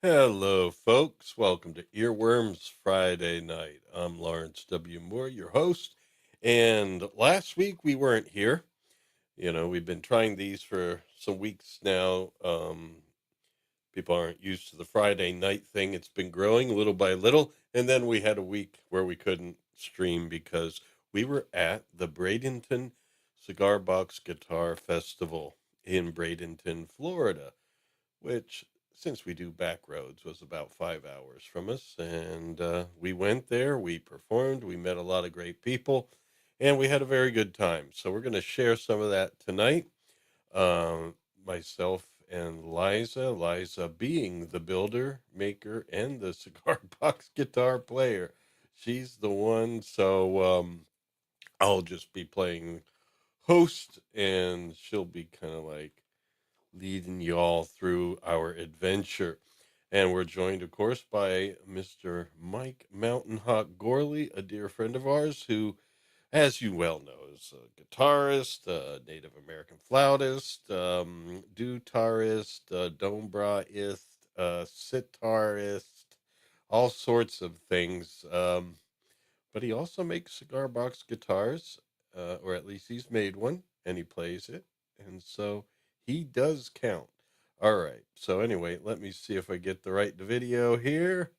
Hello, folks. Welcome to Earworms Friday Night. I'm Lawrence W. Moore, your host. And last week we weren't here. We've been trying these for some weeks now. People aren't used to the Friday night thing. It's been growing little by little. And then we had a week where we couldn't stream because we were at the Bradenton Cigar Box Guitar Festival in Bradenton, Florida, which, since we do back roads, was about 5 hours from us. And we went there, we performed, we met a lot of great people, and we had a very good time. So we're going to share some of that tonight. Myself and Liza being the builder, maker, and the cigar box guitar player. She's the one. So I'll just be playing host, and she'll be kind of like leading y'all through our adventure. And we're joined, of course, by Mr. Mike Mountain Hawk Gourley, a dear friend of ours who, as you well know, is a guitarist, a Native American flautist, dutarist, dombraist, sitarist, all sorts of things. But he also makes cigar box guitars, or at least he's made one, and he plays it. And so he does count. All right. So anyway, let me see if I get the right video here.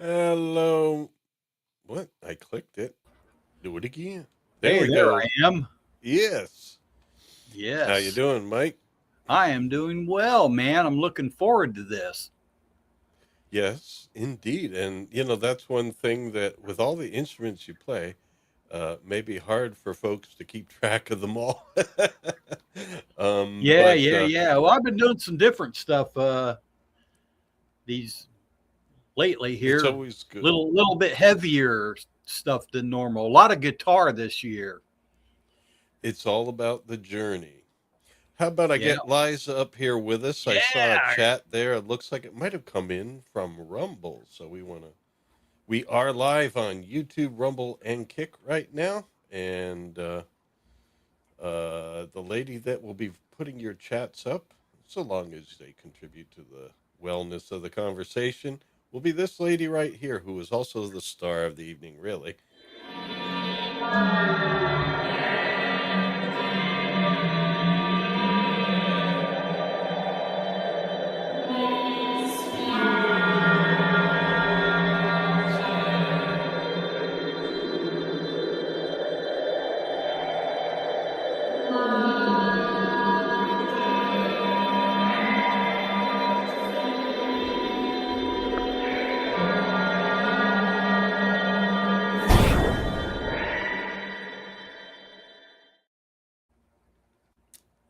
Hello. What? I clicked it. Do it again. There Hey, we there go. I am. Yes. How you Yes, doing, Mike? I am doing well, man. I'm looking forward to this. Yes, indeed. And that's one thing that with all the instruments you play, may be hard for folks to keep track of them all. Yeah, But yeah, yeah. Well, I've been doing some different stuff these lately it's here. always good. Little bit heavier stuff than normal. A lot of guitar this year. It's all about the journey. How about I Yeah. get Liza up here with us? I saw a Yeah. chat there. It looks like it might have come in from Rumble. So we are live on YouTube, Rumble, and Kick right now. And the lady that will be putting your chats up, so long as they contribute to the wellness of the conversation, will be this lady right here, who is also the star of the evening, really.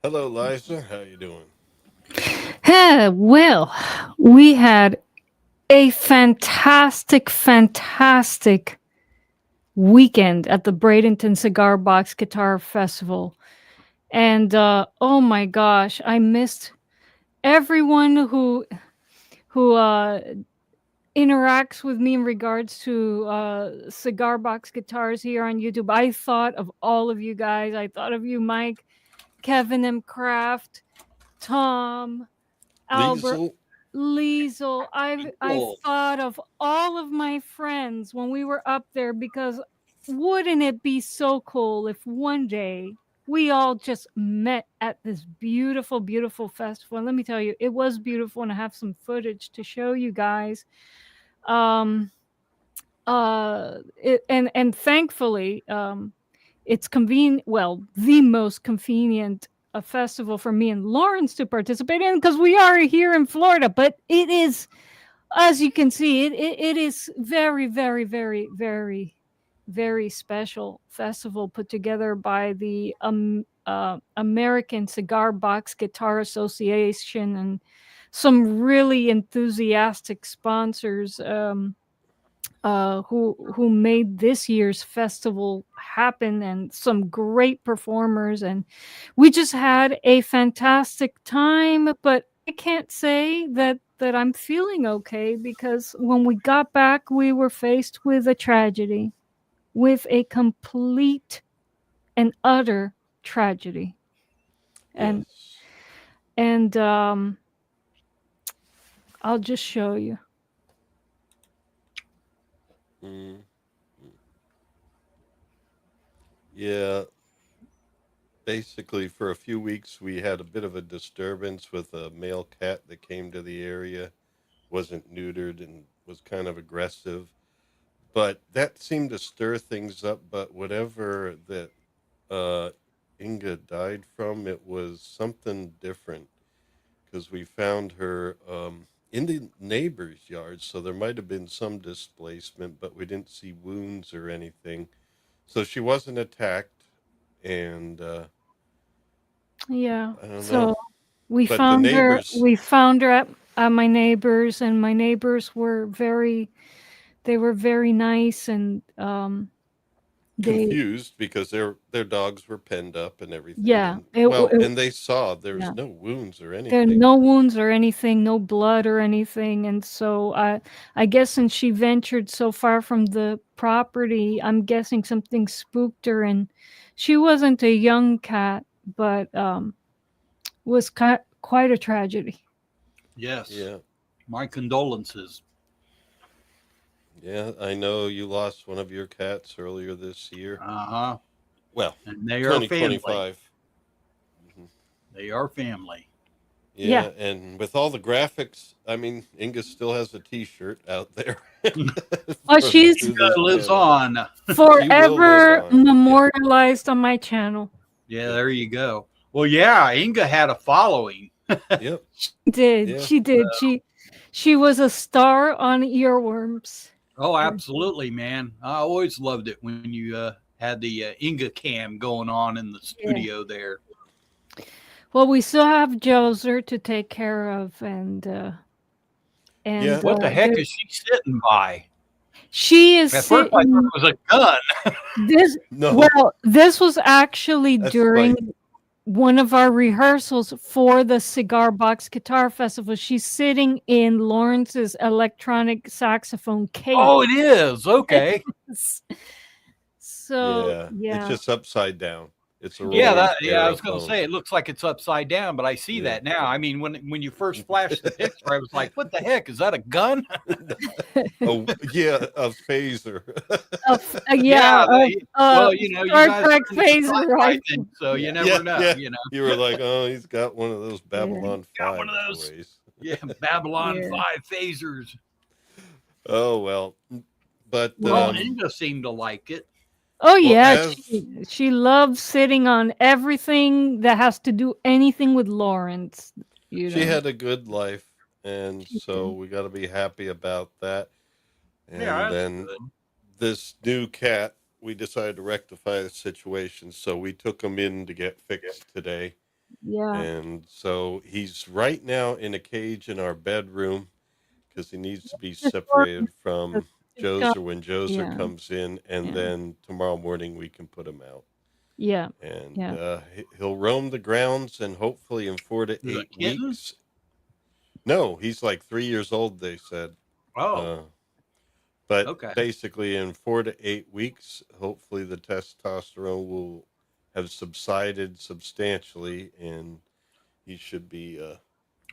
Hello, Liza. How you doing? Well, we had a fantastic weekend at the Bradenton Cigar Box Guitar Festival. And oh my gosh, I missed everyone who interacts with me in regards to cigar box guitars here on YouTube. I thought of all of you guys. I thought of you, Mike, Kevin M. Kraft, Tom, Albert, Liesel? Liesel. I Cool. thought of all of my friends when we were up there, because wouldn't it be so cool if one day we all just met at this beautiful festival? And let me tell you, it was beautiful, and I have some footage to show you guys. Um and thankfully, it's convenient, well, the most convenient a festival for me and Lawrence to participate in, because we are here in Florida. But it is, as you can see, it is very special festival put together by the American Cigar Box Guitar Association and some really enthusiastic sponsors. who made this year's festival happen, and some great performers, and we just had a fantastic time. But I can't say that I'm feeling okay, because when we got back, we were faced with a tragedy, with a complete and utter tragedy. and Yes. and I'll just show you. Mm. Yeah. Basically, for a few weeks, we had a bit of a disturbance with a male cat that came to the area, wasn't neutered, and was kind of aggressive. But that seemed to stir things up. But whatever that uh, Inga died from, it was something different because we found her in the neighbor's yard. So there might have been some displacement, but we didn't see wounds or anything. So she wasn't attacked, and Yeah. I don't know. So we But the found her. neighbors We found her at my neighbors, and my neighbors were very. They were very nice, and they. confused because their dogs were penned up and everything, Yeah. and well, and they saw there was Yeah. no wounds or There are anything. no wounds or anything, no blood or anything, and so I guess since she ventured so far from the property, I'm guessing something spooked her, and she wasn't a young cat, but was quite a tragedy. Yes. Yeah, My condolences. yeah, I know you lost one of your cats earlier this year. Uh huh. Well, And they are family. 2025. Mhm. They are family. Yeah. Yeah, and with all the graphics, I mean, Inga still has a T-shirt out there Oh, from she's through Inga this lives pandemic. on. She will live forever on. Yep, memorialized on my channel. Yeah, yep, there you go. Well, yeah, Inga had a following. yep, Did yeah. she did she was a star on earworms. Oh, absolutely, man. I always loved it when you had the Inga cam going on in the Yeah. studio there. Well, we still have Joser to take care of, and Yeah, What the heck is she sitting by? she is At first, I thought sitting. it was a gun. This no, well, this was actually that's Spike. during one of our rehearsals for the Cigar Box Guitar Festival. She's sitting in Lawrence's electronic saxophone case. Oh, it is. Okay. So Yeah, it's yeah, just upside down. It's a Yeah, rolling that. Yeah, I was going to aerophone. say it looks like it's upside down, but I see Yeah. that now. I mean, when you first flashed the picture, I was like, "What the heck is that? A gun?" Oh yeah, a phaser. yeah, Yeah. Well, you Star guys Trek are into phaser sci-fi rifle. things, so you Yeah, Yeah, never know. yeah. You were like, oh, he's got one of those yeah, Babylon Got one 5 of those. toys. Yeah, Babylon yeah. 5 phasers. Oh well, but Well, Well, Inga seemed to like it. oh well, yeah, as she loves sitting on everything that has to do anything with Lawrence. You she know, had a good life, and she so did. we got to be happy about that. Yeah, And that's then good. this new cat, we decided to rectify the situation, so we took him in to get fixed today. Yeah, And so he's right now in a cage in our bedroom because he needs to be just Lawrence. separated from It's got Joser when Joser yeah, comes in, and yeah, then tomorrow morning we can put him out. yeah, And yeah. he'll roam the grounds, and hopefully in four to Is it a eight kitten? weeks. No, he's like 3 years old, they said. Oh, Uh, but okay. basically, in 4 to 8 weeks, hopefully the testosterone will have subsided substantially, and he should be.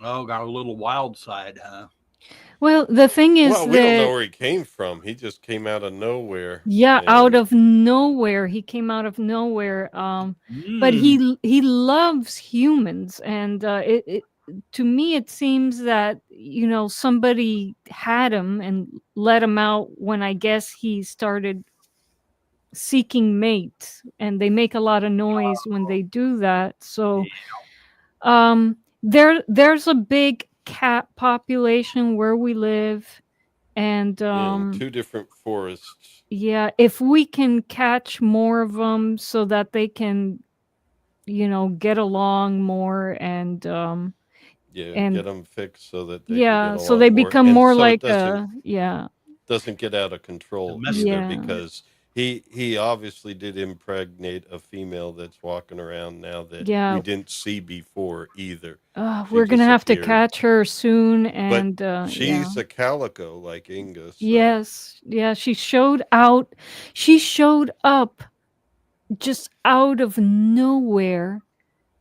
Oh, got a little wild side, huh? Well, the thing is Well, we don't know that where he came from. He just came out of nowhere, yeah, out and of nowhere, he came out of nowhere. But Mm. he loves humans, and it to me it seems that somebody had him and let him out when I guess he started seeking mates, and they make a lot of noise when they do that. So there's a big cat population where we live, and in two different forests. yeah, if we can catch more of them so that they can get along more, Yeah, get and them fixed so that they can get yeah, so they along more, become and more so it like doesn't. a yeah. doesn't get out of control either, Domestic. Yeah. because he obviously did impregnate a female that's walking around now that we Yeah. didn't see before either. She We're gonna have to disappeared. catch her soon, But and yeah. she's a calico like Inga, so Yes, yeah, she showed out. She showed up just out of nowhere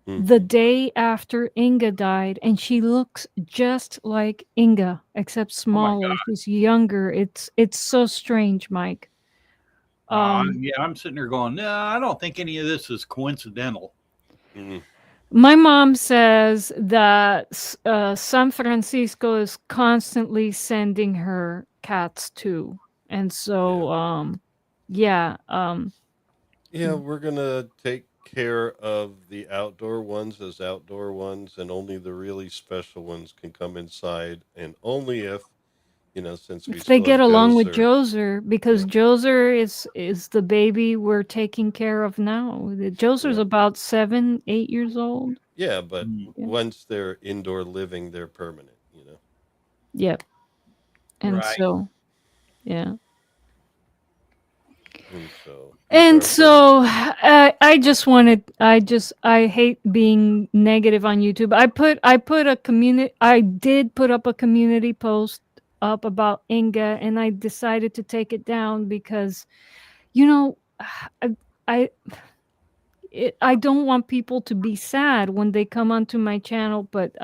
the mhm, day after Inga died, and she looks just like Inga, except Oh my smaller. God. She's younger. It's so strange, Mike. Um, Yeah, I'm sitting there going, no, I don't think any of this is coincidental. mm, my mom says that San Francisco is constantly sending her cats too, and yeah. so yeah, Yeah, we're gonna take care of the outdoor ones as outdoor ones, and only the really special ones can come inside, and only if, since we if they still get have along with Joser. Joser, because Yeah, Joser is the baby we're taking care of now. The Joser's yeah, about 7, 8 years old. yeah. But Mm, Yeah. once they're indoor living, they're permanent. Yep. And right. so yeah. And so he's And our permanent. so I hate being negative on YouTube. I did put up a community post up about Inga, and I decided to take it down because you know I I I don't want people to be sad when they come onto my channel, but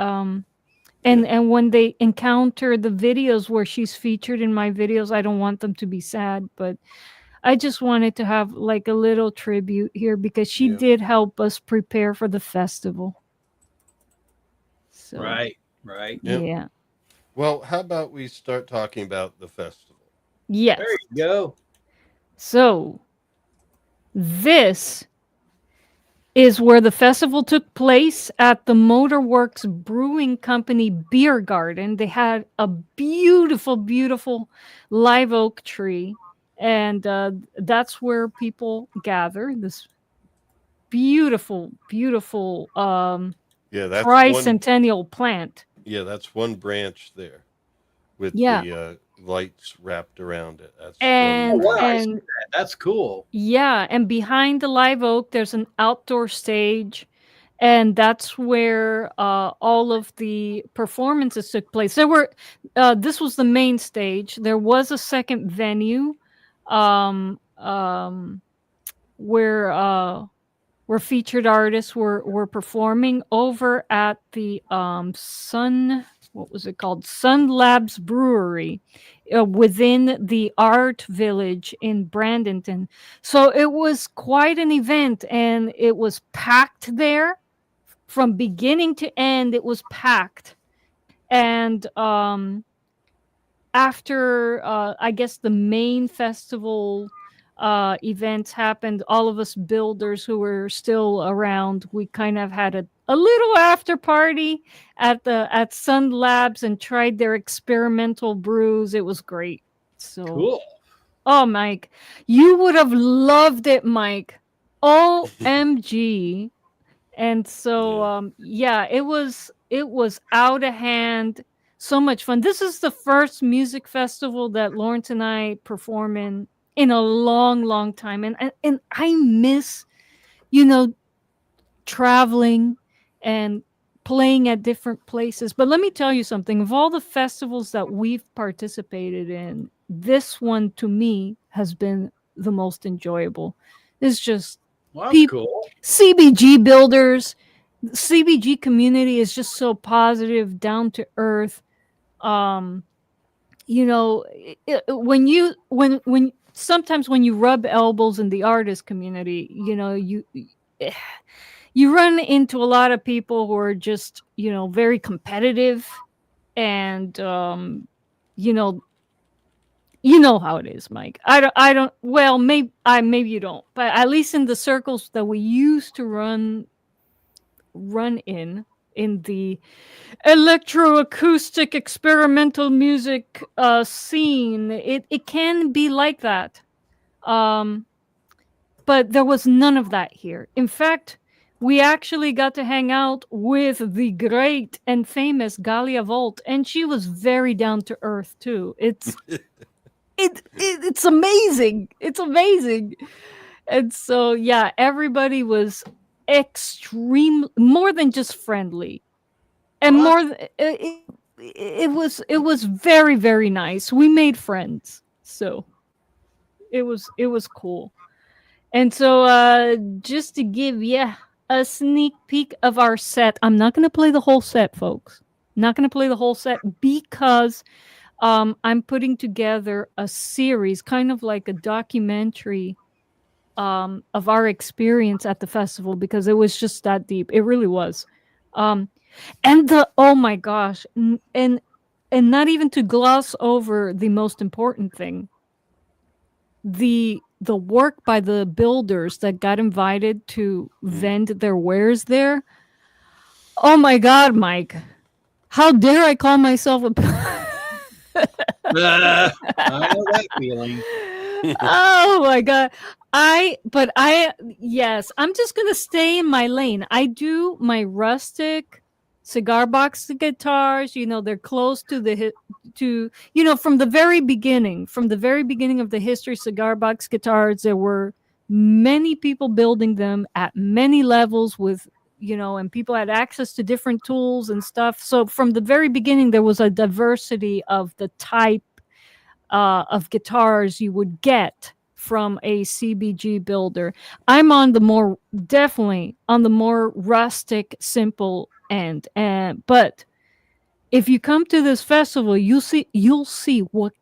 Yeah, and when they encounter the videos where she's featured in my videos, I don't want them to be sad, but I just wanted to have like a little tribute here because she yeah, did help us prepare for the festival. So, Right. Right. yeah. yeah. Well, how about we start talking about the festival? There Yes. you go. So, this is where the festival took place at the Motorworks Brewing Company beer garden. They had a beautiful, beautiful live oak tree, and that's where people gather. This beautiful, beautiful Yeah, that's one. tricentennial plant. Yeah, that's one branch there with Yeah, the lights wrapped around it. That's from Oh and wow, the. I see and that. That's cool. yeah, and behind the live oak, there's an outdoor stage, and that's where all of the performances took place. This was the main stage. There was a second venue, um, um, where featured artists were performing over at the Sun. What was it called? Sun Labs Brewery, within the Art Village in Bradenton. So it was quite an event, and it was packed there from beginning to end. It was packed, and after I guess the main festival events happened, all of us builders who were still around, we kind of had a little after party at Sun Labs and tried their experimental brews. It was great. So, Cool. oh, Mike, you would have loved it, Mike. OMG. And so Yeah, yeah, it was out of hand, so much fun. This is the first music festival that Lawrence and I perform in a long, long time, and I miss, you know, traveling and playing at different places. But let me tell you something, of all the festivals that we've participated in, this one to me has been the most enjoyable. It's just Well, that's people, cool. CBG builders, CBG community is just so positive, down to earth. Um, when sometimes when you rub elbows in the artist community, you run into a lot of people who are just, very competitive, and you know how it is, Mike. I don't well, maybe you don't, but at least in the circles that we used to run in the electroacoustic experimental music scene, it can be like that. Um, but there was none of that here. In fact, we actually got to hang out with the great and famous Galia Volt, and she was very down to earth too. It's amazing. It's amazing. And so yeah, everybody was extreme, more than just friendly, and Well, more it was very very nice. We made friends, so it was cool. And so just to give you a sneak peek of our set, I'm not going to play the whole set, folks. Not going to play the whole set because I'm putting together a series, kind of like a documentary of our experience at the festival, because it was just that deep. It really was. Um, and the oh my gosh, and not even to gloss over the most important thing, the work by the builders that got invited to Mm. vend their wares there. Oh my God, Mike! How dare I call myself a I know that feeling. oh my God. Yes, I'm just going to stay in my lane. I do my rustic cigar box guitars, they're close to from the very beginning of the history cigar box guitars, there were many people building them at many levels with, and people had access to different tools and stuff. So from the very beginning, there was a diversity of the type of guitars you would get from a CBG builder. I'm definitely on the more rustic, simple end. But if you come to this festival, you'll see what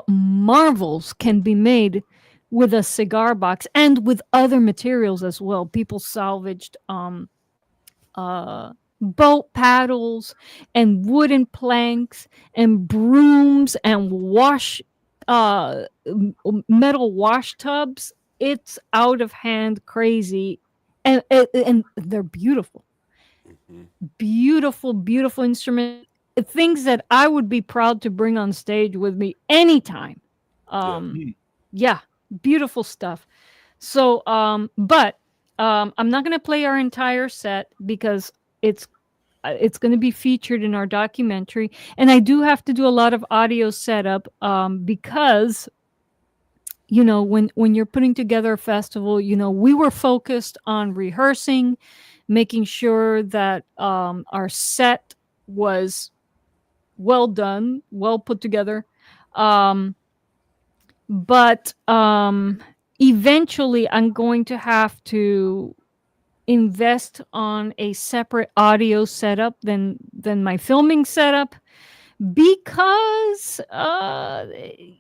marvels can be made with a cigar box and with other materials as well. People salvaged boat paddles and wooden planks and brooms and metal wash tubs. It's out of hand crazy, and they're beautiful, Mhm. beautiful instruments, things that I would be proud to bring on stage with me anytime. Yeah. Yeah, beautiful stuff. So but I'm not going to play our entire set because it's going to be featured in our documentary, and I do have to do a lot of audio setup because when you're putting together a festival, we were focused on rehearsing, making sure that our set was well done, well put together. But eventually I'm going to have to invest on a separate audio setup than my filming setup, because I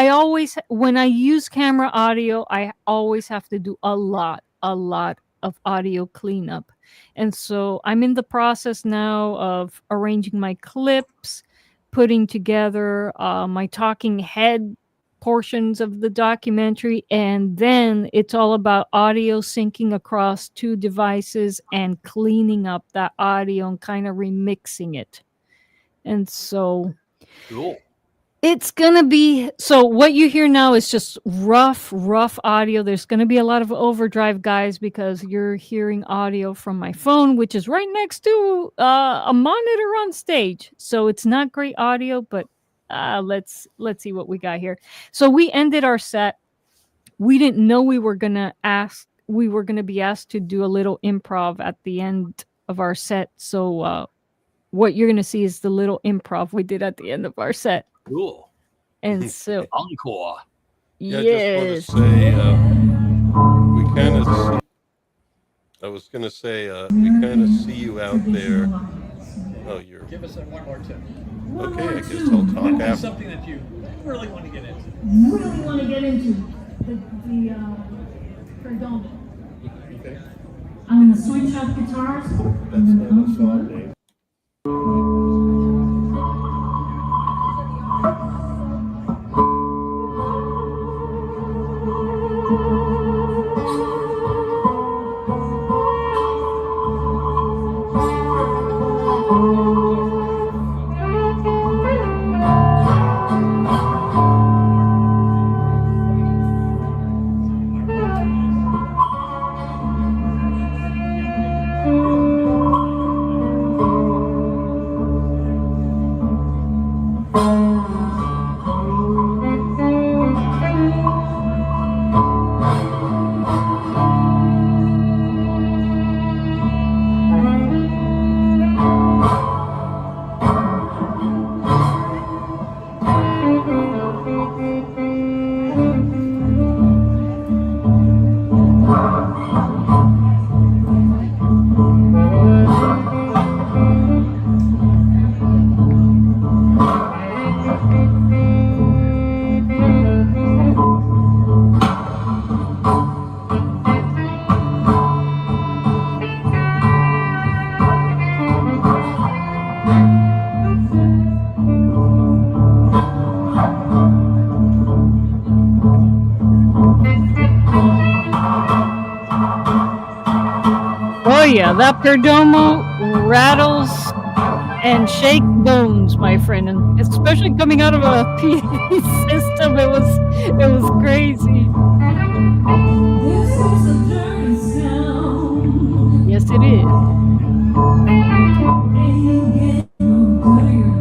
always, when I use camera audio, I always have to do a lot of audio cleanup. And so I'm in the process now of arranging my clips, putting together my talking head portions of the documentary, and then it's all about audio syncing across two devices and cleaning up that audio and kind of remixing it. And so Cool. it's gonna be, so what you hear now is just rough audio. There's gonna be a lot of overdrive, guys, because you're hearing audio from my phone, which is right next to a monitor on stage. So it's not great audio, but let's see what we got here. So we ended our set. We didn't know we were gonna be asked to do a little improv at the end of our set. So what you're gonna see is the little improv we did at the end of our set. Cool. And so, Encore. Yeah, yes. I just want to say we kind of see. I was going to say we kind of see you out there. Oh, you're Give us one more tip. okay. I guess I'll talk after. Something that you really want to get into. Really want to get into the Perdomo. Okay. I'm the swing shop guitars. That's the song name. Oh yeah, that Perdomo rattles and shake bones, my friend, and especially coming out of a PA system, it was crazy. This is a dirty sound. Yes, it is. Ain't getting no dirtier.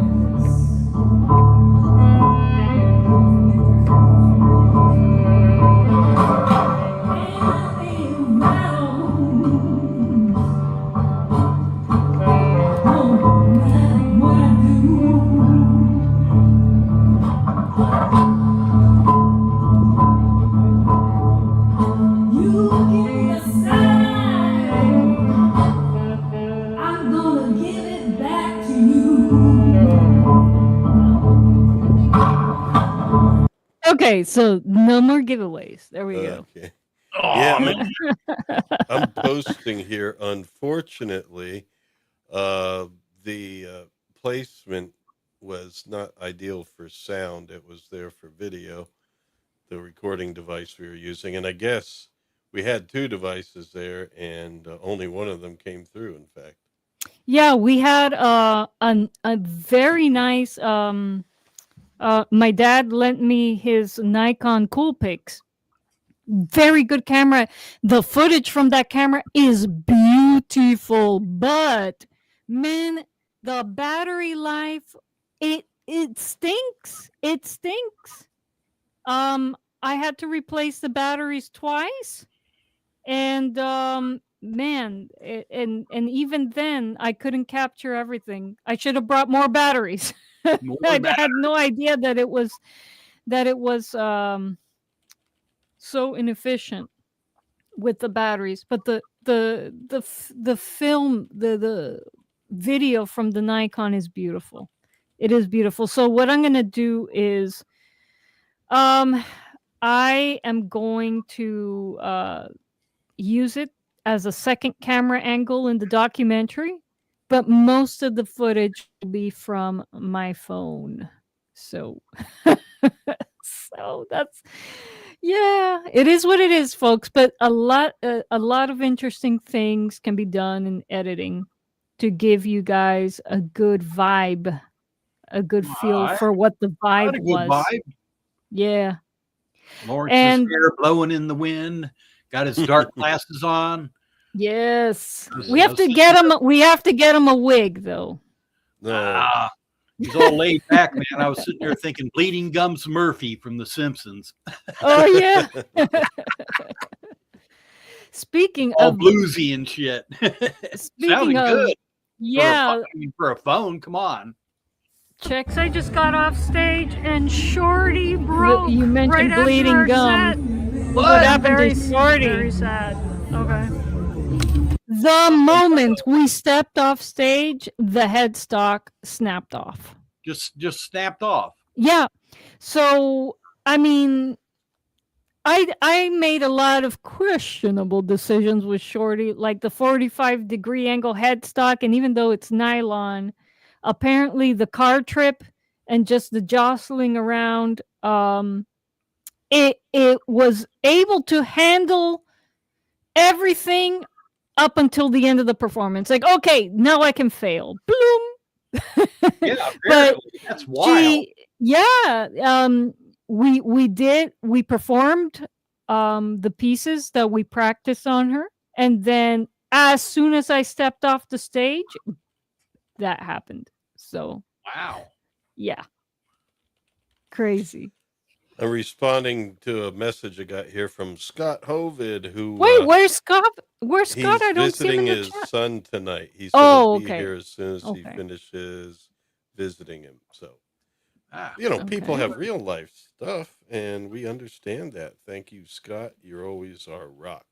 Okay, so no more giveaways. There we go. Okay. Oh, Yeah, man. I'm posting here. Unfortunately, the placement was not ideal for sound. It was there for video, the recording device we were using. And I guess we had two devices there, and only one of them came through, in fact. Yeah, we had a very nice my dad lent me his Nikon Coolpix. Very good camera. The footage from that camera is beautiful, but man, the battery life, it stinks. It stinks. I had to replace the batteries twice, and man, and even then I couldn't capture everything. I should have brought more batteries. More I batteries. had no idea that it was so inefficient with the batteries, but the film, the video from the Nikon is beautiful. It is beautiful. So what I'm gonna do is, I am going to use it as a second camera angle in the documentary, but most of the footage will be from my phone. So, so that's, yeah, it is what it is, folks. But a lot of interesting things can be done in editing to give you guys a good vibe, a good feel I for what the had vibe a good was. vibe. Yeah. Lawrence's And hair blowing in the wind, got his dark glasses on. yes, I was- we I have was to sitting get there, him. We have to get him a wig, though. No, he's all laid back, man. I was sitting there thinking Bleeding Gums Murphy from The Simpsons, Oh yeah. Speaking all of bluesy and shit. speaking Sounded of good. yeah, For a phone, come on. Chicks, I just got off stage and Shorty broke. you mentioned right bleeding after our gum. set. What happened Very, to Shorty? very sad. Okay. The moment we stepped off stage, the headstock snapped off. Just snapped off. Yeah. So I mean, I made a lot of questionable decisions with Shorty, like the 45-degree angle headstock, and even though it's nylon, apparently the car trip and just the jostling around, it was able to handle everything up until the end of the performance. Like, okay, now I can fail. Bloom. Yeah, But apparently. That's wild. we performed the pieces that we practiced on her, and then as soon as I stepped off the stage, that happened. So Wow. yeah, crazy. I'm responding to a message I got here from Scott Hovid, who Wait, where's Scott? Where's Scott? he's I don't see him visiting in the his chat. son tonight. He said Oh, he'll be okay. here as soon as he Okay. finishes visiting him. So, Ah, people Okay. have real life stuff, and we understand that. Thank you, Scott. You're always our rock.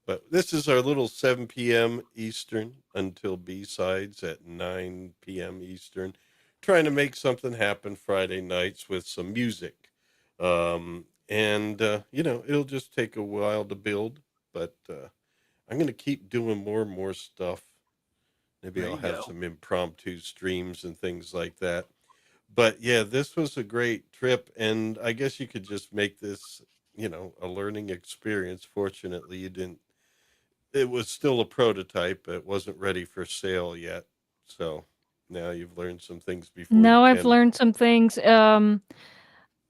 But this is our little 7 p.m. Eastern until B-sides at 9 p.m. Eastern. trying to make something happen Friday nights with some music. And it'll just take a while to build, but I'm going to keep doing more and more stuff. Maybe There I'll you have go. some impromptu streams and things like that. But yeah, this was a great trip, and I guess you could just make this, a learning experience. Fortunately, you didn't. It was still a prototype. It wasn't ready for sale yet. So now you've learned some things before you Now I've can. learned some things.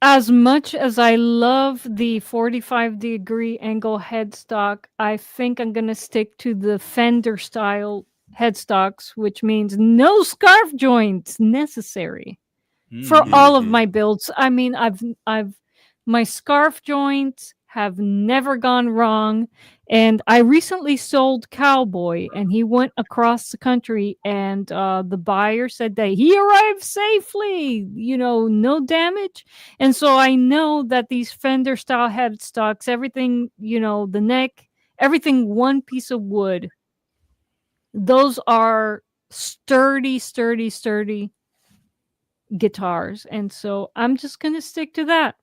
As much as I love the 45-degree angle headstock, I think I'm going to stick to the Fender style headstocks, which means no scarf joints necessary for Hmm. all of Hmm. my builds. I mean, I've my scarf joints have never gone wrong, and I recently sold Cowboy, and he went across the country, and the buyer said that he arrived safely, no damage. And so I know that these Fender style headstocks, everything, the neck, everything one piece of wood, those are sturdy, sturdy, sturdy guitars. And so I'm just going to stick to that,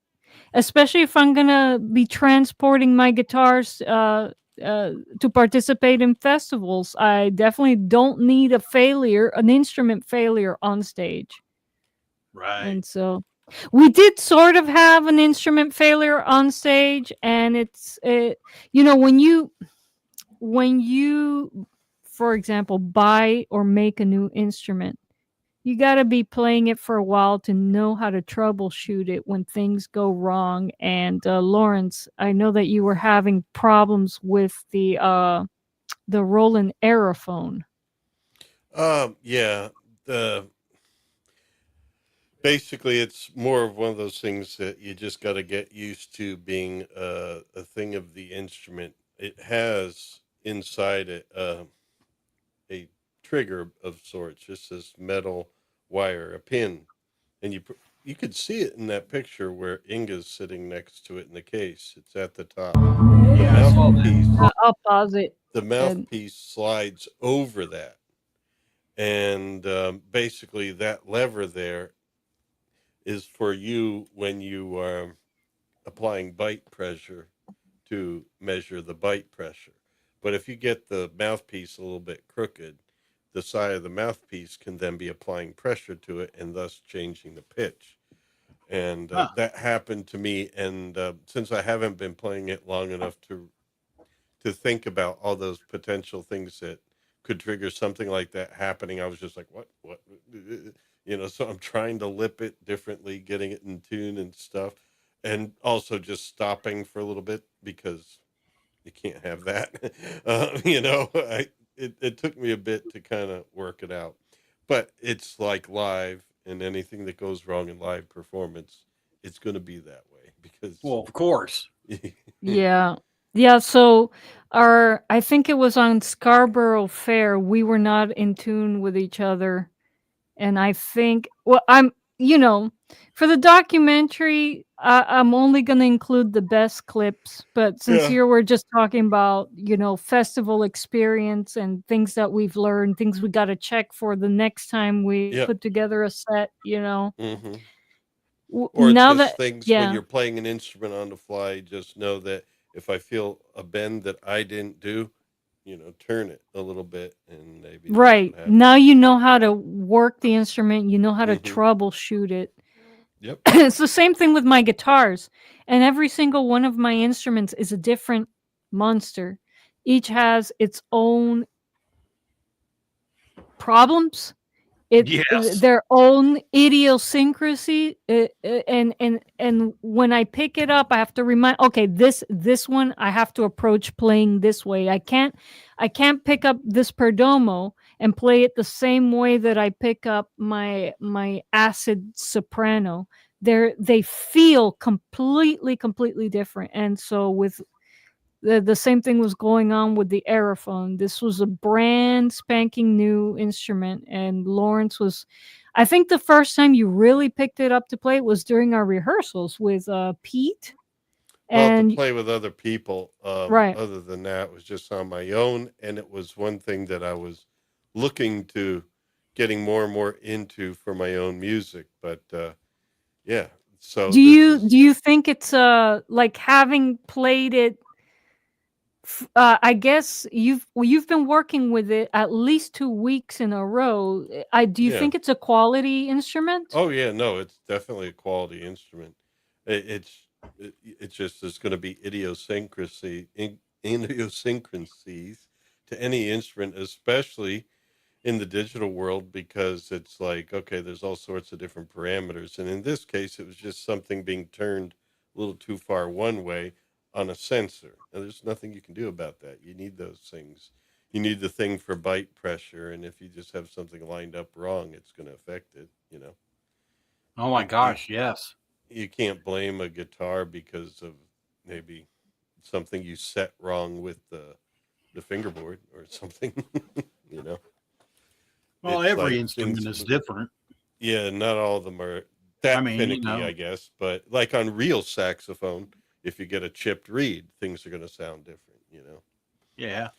especially if I'm going to be transporting my guitars to participate in festivals. I definitely don't need an instrument failure on stage. Right. And so we did sort of have an instrument failure on stage, and when you for example buy or make a new instrument, you got to be playing it for a while to know how to troubleshoot it when things go wrong. And Lawrence, I know that you were having problems with the Roland Aerophone. Yeah. The Basically, it's more of one of those things that you just got to get used to being a thing of the instrument. It has inside it a trigger of sorts, just this metal wire, a pin, and you could see it in that picture where Inga's sitting next to it in the case. It's at the top. The Yeah, I saw that. mouthpiece, I'll pause it. the And mouthpiece slides over that, and basically that lever there is for you when you are applying bite pressure to measure the bite pressure. But if you get the mouthpiece a little bit crooked, the side of the mouthpiece can then be applying pressure to it and thus changing the pitch. And Huh. that happened to me. And since I haven't been playing it long enough to think about all those potential things that could trigger something like that happening, I was just like, what, so I'm trying to lip it differently, getting it in tune and stuff. And also just stopping for a little bit because you can't have that. It took me a bit to kind of work it out, but it's like live, and anything that goes wrong in live performance, it's going to be that way because Well, of course. yeah. Yeah, so I think it was on Scarborough Fair, we were not in tune with each other. And I think, well, for the documentary, I'm only going to include the best clips. But since Yeah, here we're just talking about, festival experience and things that we've learned, things we got to check for the next time we yeah. put together a set, Hmm. Or Now just that, things when yeah, you're playing an instrument on the fly, just know that if I feel a bend that I didn't do, turn it a little bit, and maybe that's right. what happened. Now you know how to work the instrument, you know how to Hmm. troubleshoot it. Yep. It's the same thing with my guitars, and every single one of my instruments is a different monster. Each has its own problems, Yes. their own idiosyncrasy, and when I pick it up, I have to remind, okay, this one I have to approach playing this way. I can't pick up this Perdomo and play it the same way that I pick up my acid soprano. They feel completely different. And so with the same thing was going on with the Aerophone. This was a brand spanking new instrument, and Lawrence was, I think, the first time you really picked it up to play it was during our rehearsals with Pete. Well, to And play with other people, right, other than that, was just on my own, and it was one thing that I was looking to getting more and more into for my own music. But yeah, so Do this you is do you think it's like having played it? I guess you've been working with it at least 2 weeks in a row. I do you yeah. think it's a quality instrument? Oh yeah, no, it's definitely a quality instrument. It's just there's going to be idiosyncrasies to any instrument, especially in the digital world, because it's like, okay, there's all sorts of different parameters, and in this case, it was just something being turned a little too far one way on a sensor, and there's nothing you can do about that. You need those things. You need the thing for bite pressure, and if you just have something lined up wrong, it's going to affect it. Oh my You gosh, yes. you can't blame a guitar because of maybe something you set wrong with the fingerboard or something. you know, Well, it's every like things. instrument is different. Yeah, not all of them are I that mean, finicky, I guess. But like on real saxophone, if you get a chipped reed, things are going to sound different. yeah.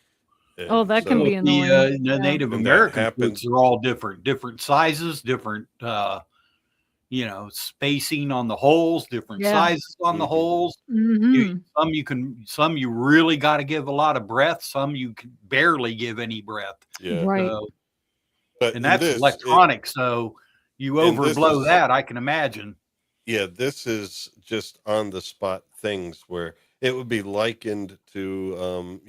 Oh, And that can Well, be so, annoying. the Yeah. Native and that American flutes happens. are all different sizes, different spacing on the holes, different Yeah. sizes on the hmm holes. Mm-hmm. Some you really got to give a lot of breath. Some you can barely give any breath. Yeah, Right. So, but and in that's this, electronic. So you and this overblow is that, I can imagine. yeah, this is just on the spot things where it would be likened to,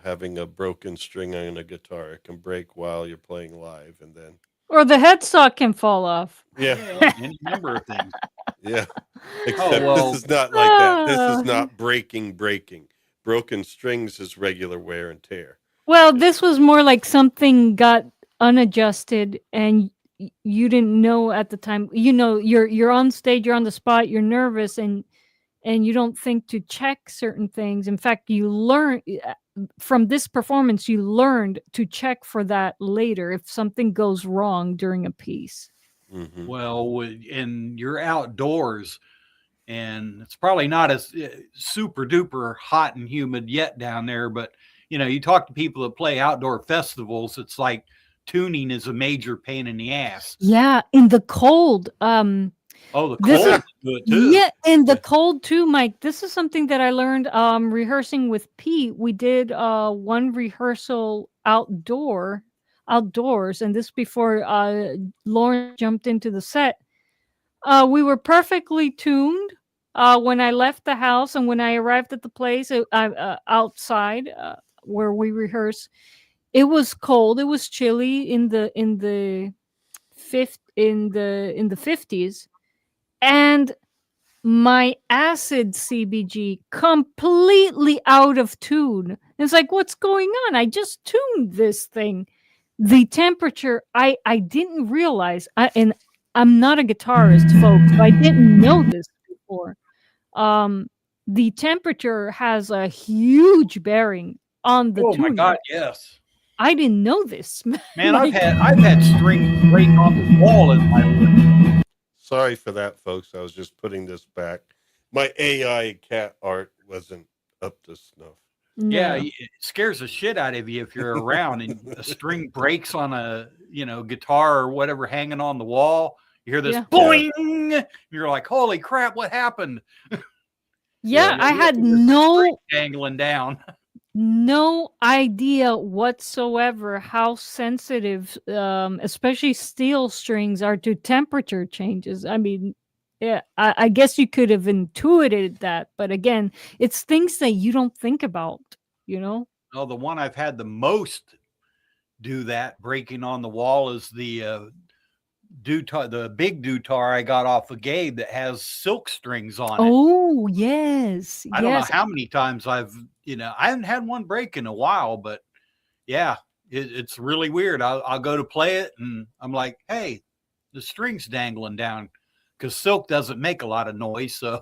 having a broken string on a guitar. It can break while you're playing live, and then Or the headstock can fall off. yeah, Yeah, any number of things. yeah. Oh Except this well, is not like that. This is Ah. not breaking. Broken strings is regular wear and tear. Well, Yeah. this was more like something got unadjusted and you didn't know at the time. You're on stage, you're on the spot, you're nervous and you don't think to check certain things. In fact, you learn from this performance, you learned to check for that later if something goes wrong during a piece. Mm-hmm. well, and you're outdoors, and it's probably not as super duper hot and humid yet down there. But you talk to people that play outdoor festivals, it's like tuning is a major pain in the ass. Yeah, in the cold. Oh, the This is cold do it too. yeah, in the Yeah. cold too, Mike. This is something that I learned rehearsing with Pete. We did one rehearsal outdoors, and this before Lauren jumped into the set. We were perfectly tuned when I left the house and when I arrived at the place outside where we rehearse. It was cold. It was chilly in the 50s, and my acid CBG completely out of tune. It's like, what's going on? I just tuned this thing. The temperature, I didn't realize, and I'm not a guitarist, folks. So I didn't know this before. The temperature has a huge bearing on the Oh my tuning. God, yes. I didn't know this. Man, Like, I've had strings break on the wall in my room. Sorry for that, folks. I was just putting this back. My AI cat art wasn't up to snuff. Yeah, no. it scares the shit out of you if you're around and a string breaks on a guitar or whatever hanging on the wall. You hear this Yeah. boing. You're like, holy crap, what happened? Yeah, Yeah. I had There's a string no dangling down. idea whatsoever how sensitive especially steel strings are to temperature changes. I mean, yeah, I guess you could have intuited that, but again, it's things that you don't think about, you know. Oh, the one I've had the most do that breaking on the wall is the the big dutar I got off of Gabe that has silk strings on it. Oh yes, I don't know yes. how many times I haven't had one break in a while, but yeah, it's really weird. I'll go to play it and I'm like, hey, the string's dangling down because silk doesn't make a lot of noise. So,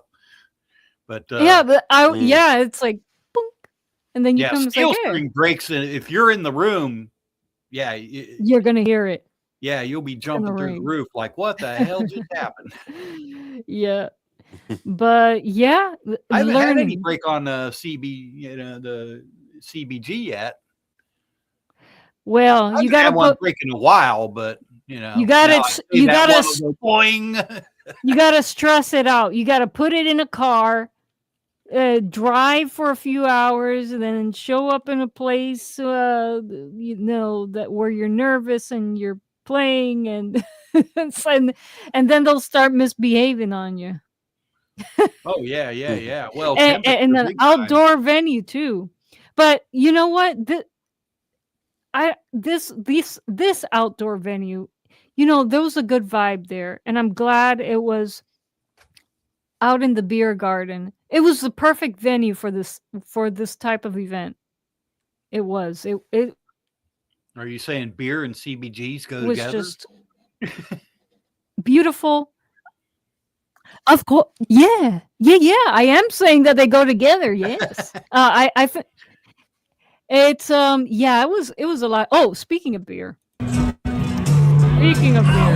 but Yeah, but Mm. yeah, it's like boom, and then you yeah, come, it's steel like, hey, string breaks. And if you're in the room, yeah, you're gonna hear it. yeah, you'll be jumping through the ring. roof like, what the hell just happened? Yeah, but yeah, I haven't had any learning. break on the the CBG yet. Well, I you haven't had gotta one put break in a while, but You know, You gotta, now I say you that gotta, one will go boing. you gotta stress it out. You gotta put it in a car, drive for a few hours, and then show up in a place, you know, that where you're nervous and you're playing, and and then they'll start misbehaving on you. Oh yeah, yeah, Mhm. yeah. Well, And temperature an big time. outdoor venue too. But you know what? This outdoor venue, you know, there was a good vibe there, and I'm glad it was out in the beer garden. It was the perfect venue for this type of event. It was. It Are you saying beer and CBGs go was together? just beautiful. Of course, yeah, yeah, yeah. I am saying that they go together. Yes. It's yeah. It was a lot. Oh, speaking of beer. Speaking of beer.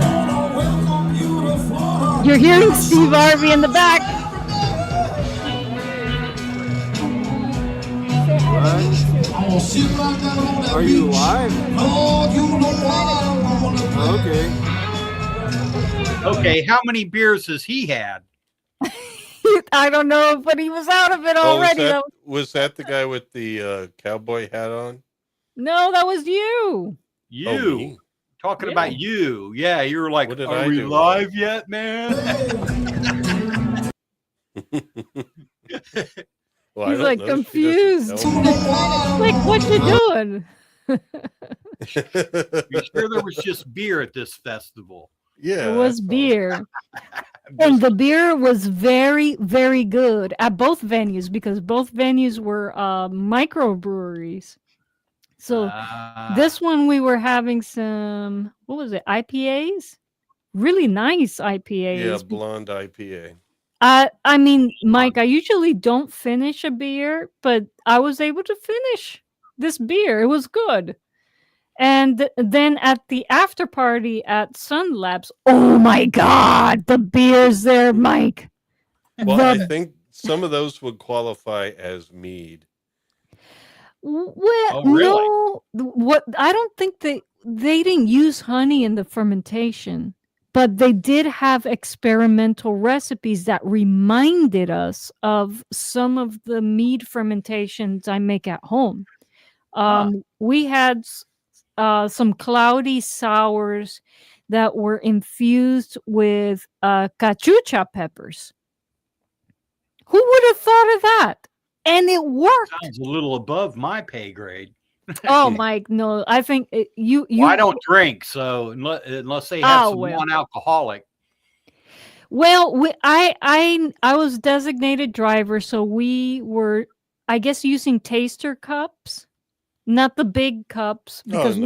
You're hearing Steve Harvey in the back. Are you live? Okay. Okay, how many beers has he had? I don't know, but he was out of it Oh, already. was that the guy with the cowboy hat on? No, that was you. You Oh, me? talking Yeah. about you? Yeah, you were like, What did "Are I we do live yet, man?" Well, I He's don't like know. confused. She doesn't Like, what you doing? tell You me. sure there was just beer at this festival? Yeah, It was that's all. beer. I'm And just- the beer was very, very good at both venues because both venues were microbreweries. So this one we were having some, what was it, IPAs? Really nice Yeah, IPAs. blonde IPA. I mean, Mike, I usually don't finish a beer, but I was able to finish this beer. It was good. And then at the after party at Sun Labs, oh my God, the beers there, Mike. Well, I The, think some of those would qualify as mead. well, Oh, really? no, what I don't think they didn't use honey in the fermentation, but they did have experimental recipes that reminded us of some of the mead fermentations I make at home. We had some cloudy sours that were infused with cachucha peppers. Who would have thought of that? And it worked. Sounds a little above my pay grade. Oh, Mike, no, I think you. Well, I don't drink, so unless they have some well. non-alcoholic. Well, I was designated driver, so we were, I guess, using taster cups, not the big cups, because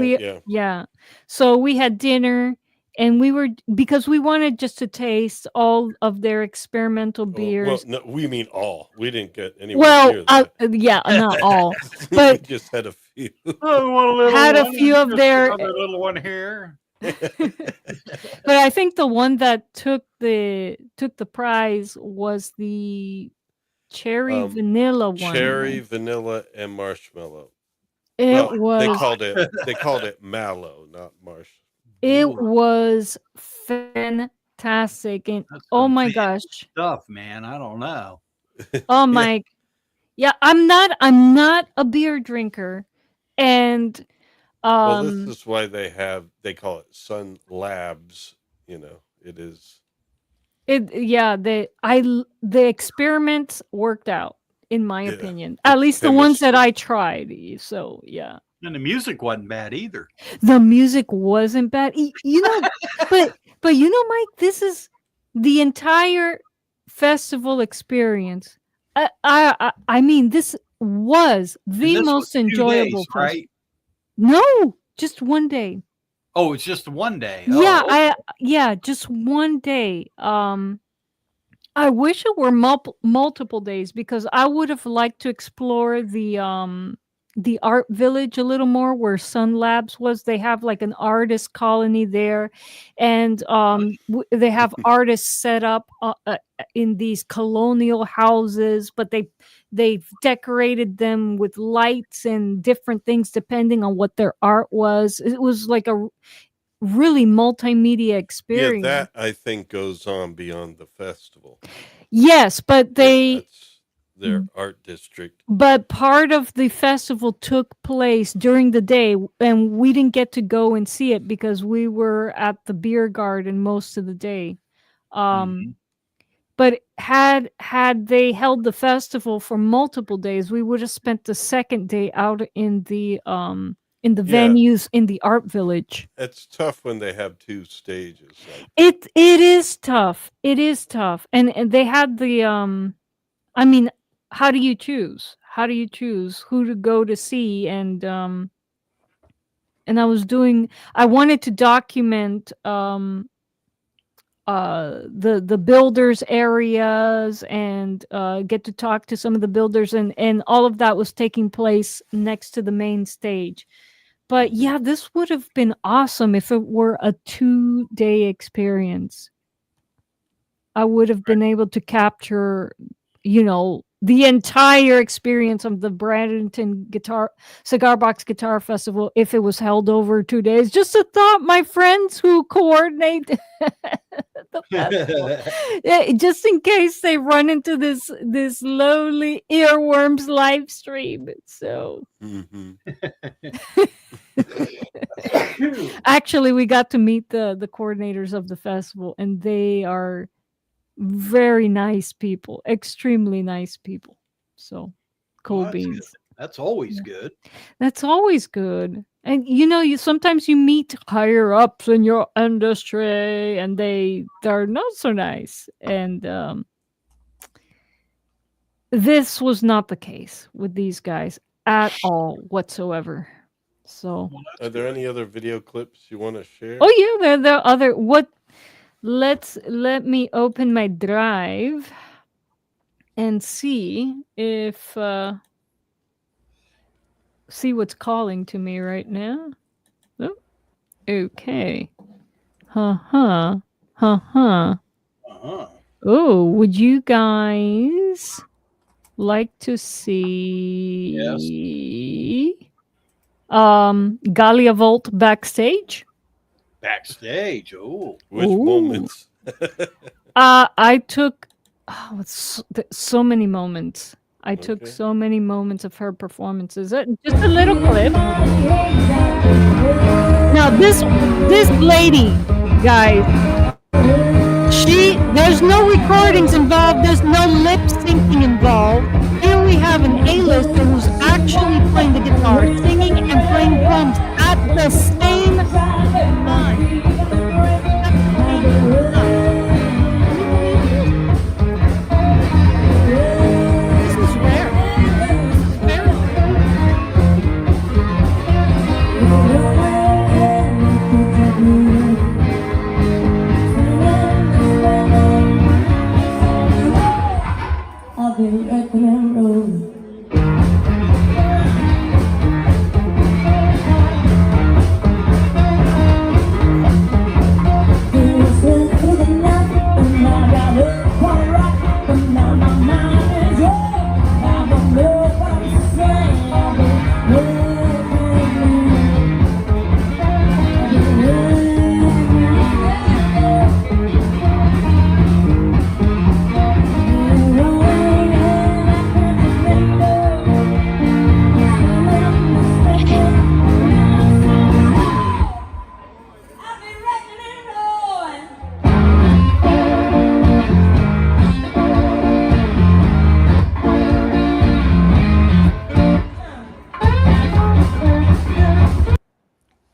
yeah. So we had dinner, and because we wanted just to taste all of their experimental Well, beers. no, we mean all. We didn't get anywhere near that. Yeah, not all, We but just had a few. had a few of their. Another little one here. But I think the one that took the prize was the cherry vanilla one. Cherry, vanilla, and marshmallow. It Well, was they called it mallow, not marsh. it was fantastic, and That's oh some my fancy gosh, stuff, man. I don't know. oh my, yeah, I'm not a beer drinker, and Well, this is why they call it Sun Labs. You know, it is. the experiments worked out in my Yeah, opinion, at it's least the ones that chemistry. I tried. So yeah. And the music wasn't bad either. The music wasn't bad. You know, but you know, Mike, this is the entire festival experience. I mean, this was And the this most was 2 enjoyable days, right? No, just one day. Oh, it's just one day. Yeah, Oh, just one day. I wish it were multiple days because I would have liked to explore the art village a little more where Sun Labs was. They have like an artist colony there, and they have artists set up in these colonial houses, but they've decorated them with lights and different things depending on what their art was. It was like really multimedia Yeah, experience. that I think goes on beyond the festival. Yes, but That's their art district. but part of the festival took place during the day, and we didn't get to go and see it because we were at the beer garden most of the day. Mhm. But had they held the festival for multiple days, we would have spent the second day out in the Yeah. venues in the art village. It's tough when they have two stages like that. It is tough. It is tough. And they had the I mean, how do you choose? How do you choose who to go to see? And I wanted to document the builders areas and get to talk to some of the builders, and all of that was taking place next to the main stage. But Mhm. yeah, this would have been awesome if it were a 2-day experience. I would have been able to capture, the entire experience of the Bradenton Cigar Box Guitar Festival if it was held over 2 days. Just a thought, my friends who coordinate the festival. Yeah, just in case they run into this lowly earworms live stream. So Mhm. actually, we got to meet the coordinators of the festival, and they are very nice people, extremely nice people. So cool Well, that's good. beans. That's always good. That's always good. And you sometimes you meet higher ups in your industry, and they're not so nice. And this was not the case with these guys at all whatsoever. So Well, Are that's there good. any other video clips you want to share? oh yeah, there are other what let me open my drive and see if see what's calling to me right now. Oh, okay. Huh. Uh-huh. Oh, would you guys like to Yes. see Galia Volt backstage? Backstage. Oh. Which Ooh. moments? I took so many moments. I took Okay. so many moments of her performances. Just a little clip. Now this lady, guys, there's no recordings involved. There's no lip syncing involved. Here we have an A-lister who's actually playing the guitar, singing and playing drums at the same time. This is rare. This is very rare. I'll be rocking and rolling.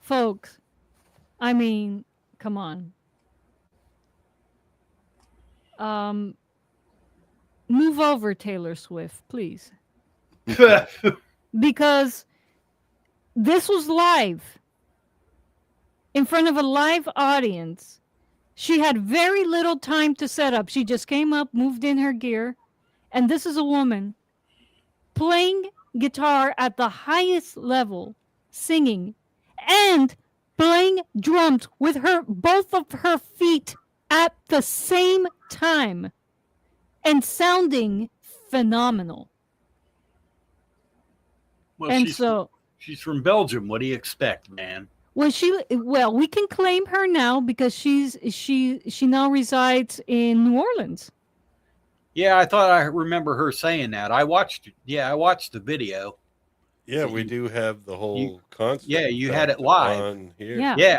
Folks, I mean, come on. Move over, Taylor Swift, please. Because this was live in front of a live audience. She had very little time to set up. She just came up, moved in her gear, and this is a woman playing guitar at the highest level, singing, and playing drums with both of her feet at the same time and sounding phenomenal. Well, And she's so she's from Belgium. What do you expect, man? Well, we can claim her now because she now resides in New Orleans. Yeah, I thought I remember her saying that. I watched the video. Yeah, we do have the whole concert. Yeah, you had it in fact, live. on here. Yeah. Yeah.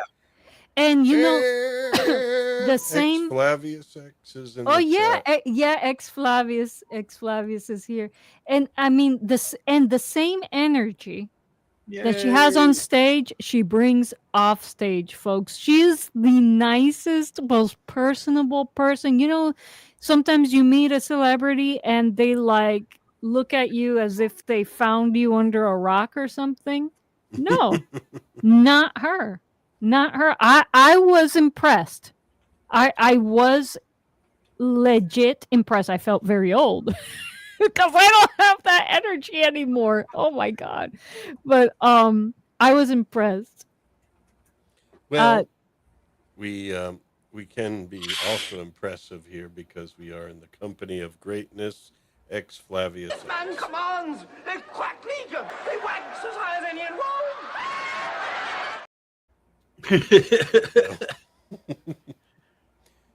And the same. Flavius X is in Oh the yeah, chat. Ex Flavius is here, and I mean the same energy that she has on stage, she brings off stage, folks. She is the nicest, most personable person. You know, sometimes you meet a celebrity and they like look at you as if they found you under a rock or something. No, not her. Not her. I was impressed. I was legit impressed. I felt very old because I don't have that energy anymore. Oh my god. But I was impressed. Well, we can be also impressive here because we are in the company of greatness. Ex Flavius X. Man commands! They quack league! They wax as high as any in Rome!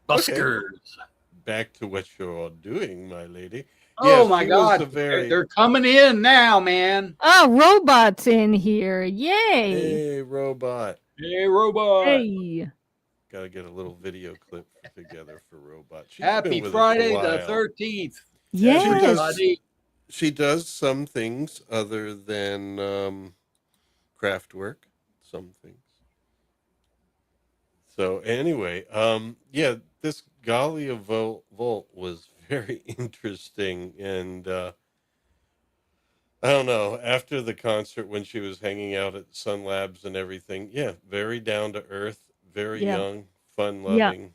Buskers. Back to what you're all doing, my lady. Oh Yes, my she was God. a very... They're coming in now, man. Oh, robots in here. Yay. Hey, robot. Hey, robot. Hey. Got to get a little video clip together for robot. She's Happy been with us a Friday the while. 13th. Yeah. She does some things other than craft work. Some things. So anyway, yeah, this Gourley Volt was very interesting, and I don't know. After the concert, when she was hanging out at Sun Labs and everything, yeah, very down to earth, very young, fun loving.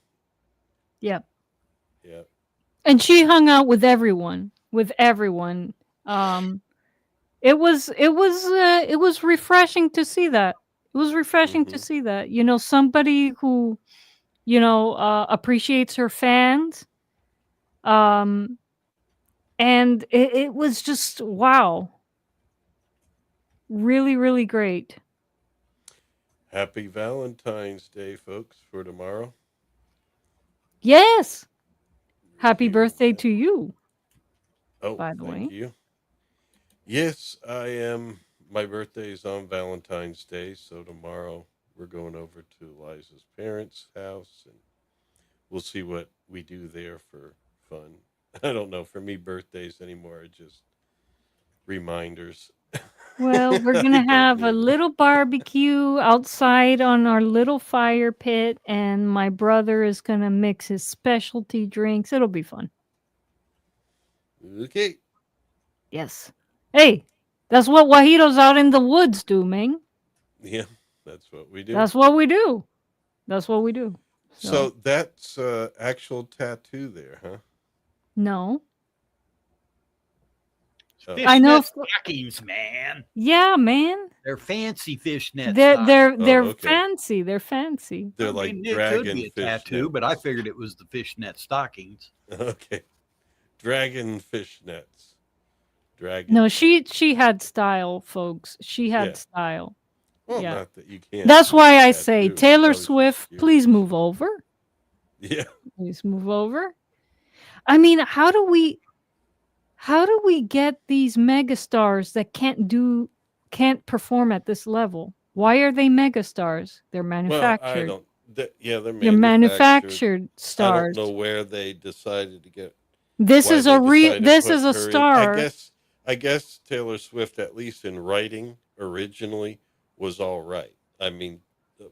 Yeah. Yeah. And she hung out with everyone. It was refreshing to see that. It was refreshing to see that. You know, somebody who, you know, appreciates her fans. And it was just wow. Really, really great. Happy Valentine's Day, folks, for tomorrow. Yes. Happy birthday to you. Oh, by the thank way. you. Yes, I am. My birthday is on Valentine's Day, so tomorrow we're going over to Liza's parents' house, and we'll see what we do there for fun. I don't know. For me, birthdays anymore are just reminders. Well, we're going to have a little barbecue outside on our little fire pit, and my brother is going to mix his specialty drinks. It'll be fun. Okay. Yes. Hey, that's what Wajitos out in the woods do, man. Yeah, that's what we do. That's what we do. That's what we do. So that's actual tattoo there, huh? No. Fishnet I know. stockings, man. Yeah, man. They're fancy fishnet. They're fancy. They're fancy. They're like it dragon could be a fish tattoo, nets. but I figured it was the fishnet stockings. Okay, dragon fishnets. Dragon. No, she had style, folks. She had style. Well, yeah. not that you can't. That's why I say Taylor Swift, please move over. Yeah. Please move over. I mean, how do we get these megastars that can't perform at this level? Why are they megastars? They're manufactured. Well, they're manufactured stars. I don't know where they decided to get. This is a star. I guess Taylor Swift, at least in writing originally, was all right. I mean,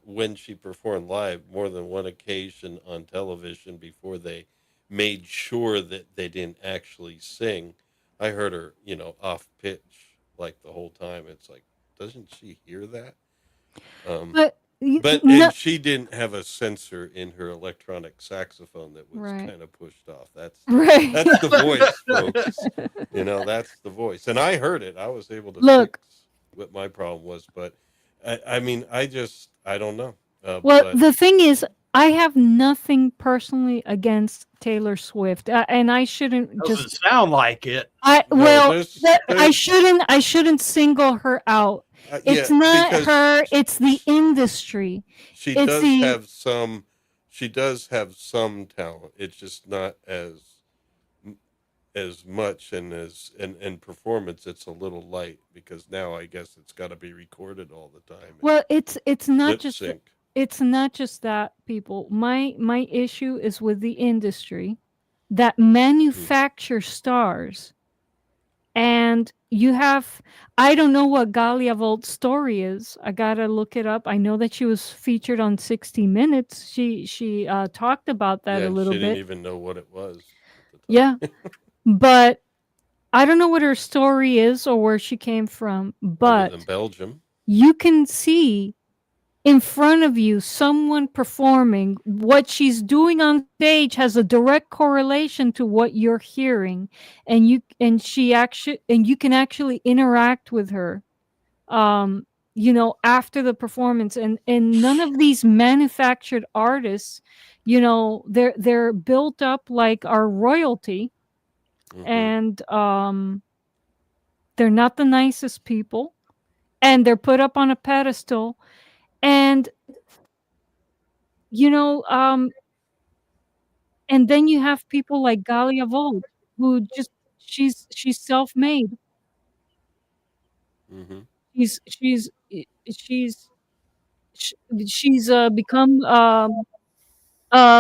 when she performed live more than one occasion on television before they made sure that they didn't actually sing, I heard her, off pitch like the whole time. It's like, doesn't she hear that? But she didn't have a sensor in her electronic saxophone that was kind of pushed off. That's the voice, folks. That's the voice. And I heard it. I was able to fix what my problem was. But I mean, I don't know. The thing is, I have nothing personally against Taylor Swift, and I shouldn't Doesn't sound like it. I shouldn't single her out. It's Yeah, not because her, it's the industry. she It's does the have some. She does have some talent. It's just not as much and performance. It's a little light because now I guess it's got to be recorded all the time and well, it's not lip just sync. it's not just that, people. My issue is with the industry that Mm. manufacture stars. And you have, I don't know what Galia Volt's story is. I gotta look it up. I know that she was featured on 60 Minutes. She talked about that Yeah, a and little she didn't bit. even know what it was at the Yeah, time, but I don't know what her story is or where she came from. other than But Belgium. you can see in front of you someone performing. What she's doing on stage has a direct correlation to what you're hearing, and you can actually interact with her, after the performance. And none of these manufactured artists, they're built up like our royalty. Hmm. And they're not the nicest people, and they're put up on a pedestal. And you know and then you have people like Galia Volt, who just she's self-made. Hmm. She's she's I- she's sh- she's become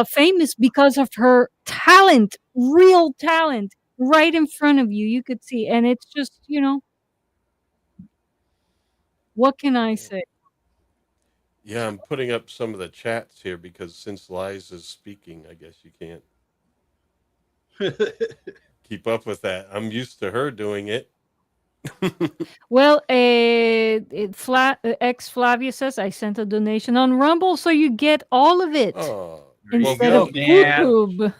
famous because of her talent, real talent, right in front of you. You could see, and it's just, what can I Yeah. say? Yeah, I'm putting up some of the chats here because since Liza's speaking, I guess you can't keep up with that. I'm used to her doing it. Well, ex Flavia says I sent a donation on Rumble, so you get all of it Oh, There you well, instead go, of good. Dan. YouTube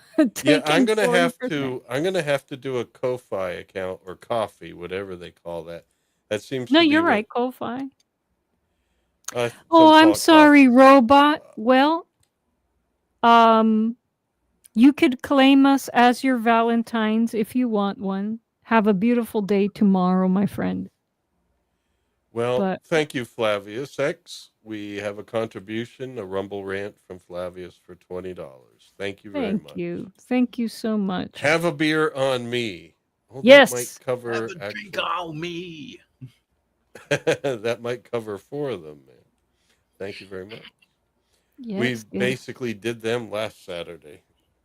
Yeah, I'm taking gonna have 40%. to. I'm gonna have to do a Ko-fi account or Coffee, whatever they call that. That seems No, to be you're what. right, Ko-fi. Some Oh, call I'm it sorry, Coffee. robot. Uh, Well, um, you could claim us as your Valentines if you want one. Have a beautiful day tomorrow, my friend. well, But thank you, Flavius X. We have a contribution, a Rumble rant from Flavius for $20. Thank you very thank much. you. Thank you so much. Have a beer on me. Oh, that might Yes. Have cover a drink actually. on me. That might cover four of them, man. Thank you very much. We Yes, yes. basically did them last Saturday.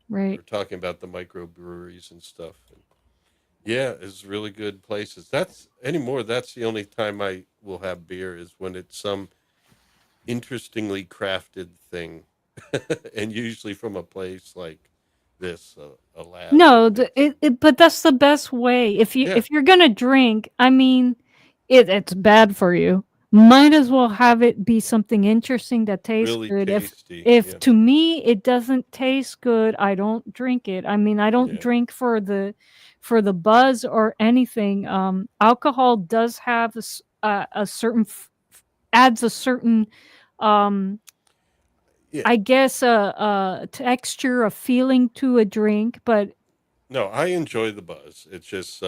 We Right. were talking about the microbreweries and stuff. And yeah, it's really good places. That's the only time I will have beer is when it's some interestingly crafted thing, and usually from a place like this, a lab No, that makes them. but that's the best way. If you Yeah, if you're gonna drink, I mean, it's bad for you. Might as well have it be something interesting that tastes really good. If tasty. if Yeah, to me it doesn't taste good, I don't drink it. I mean, I don't yeah, drink for the buzz or anything. Alcohol does have a certain adds a certain um yeah. I guess a texture, a feeling to a drink, but No, I enjoy the buzz. It's just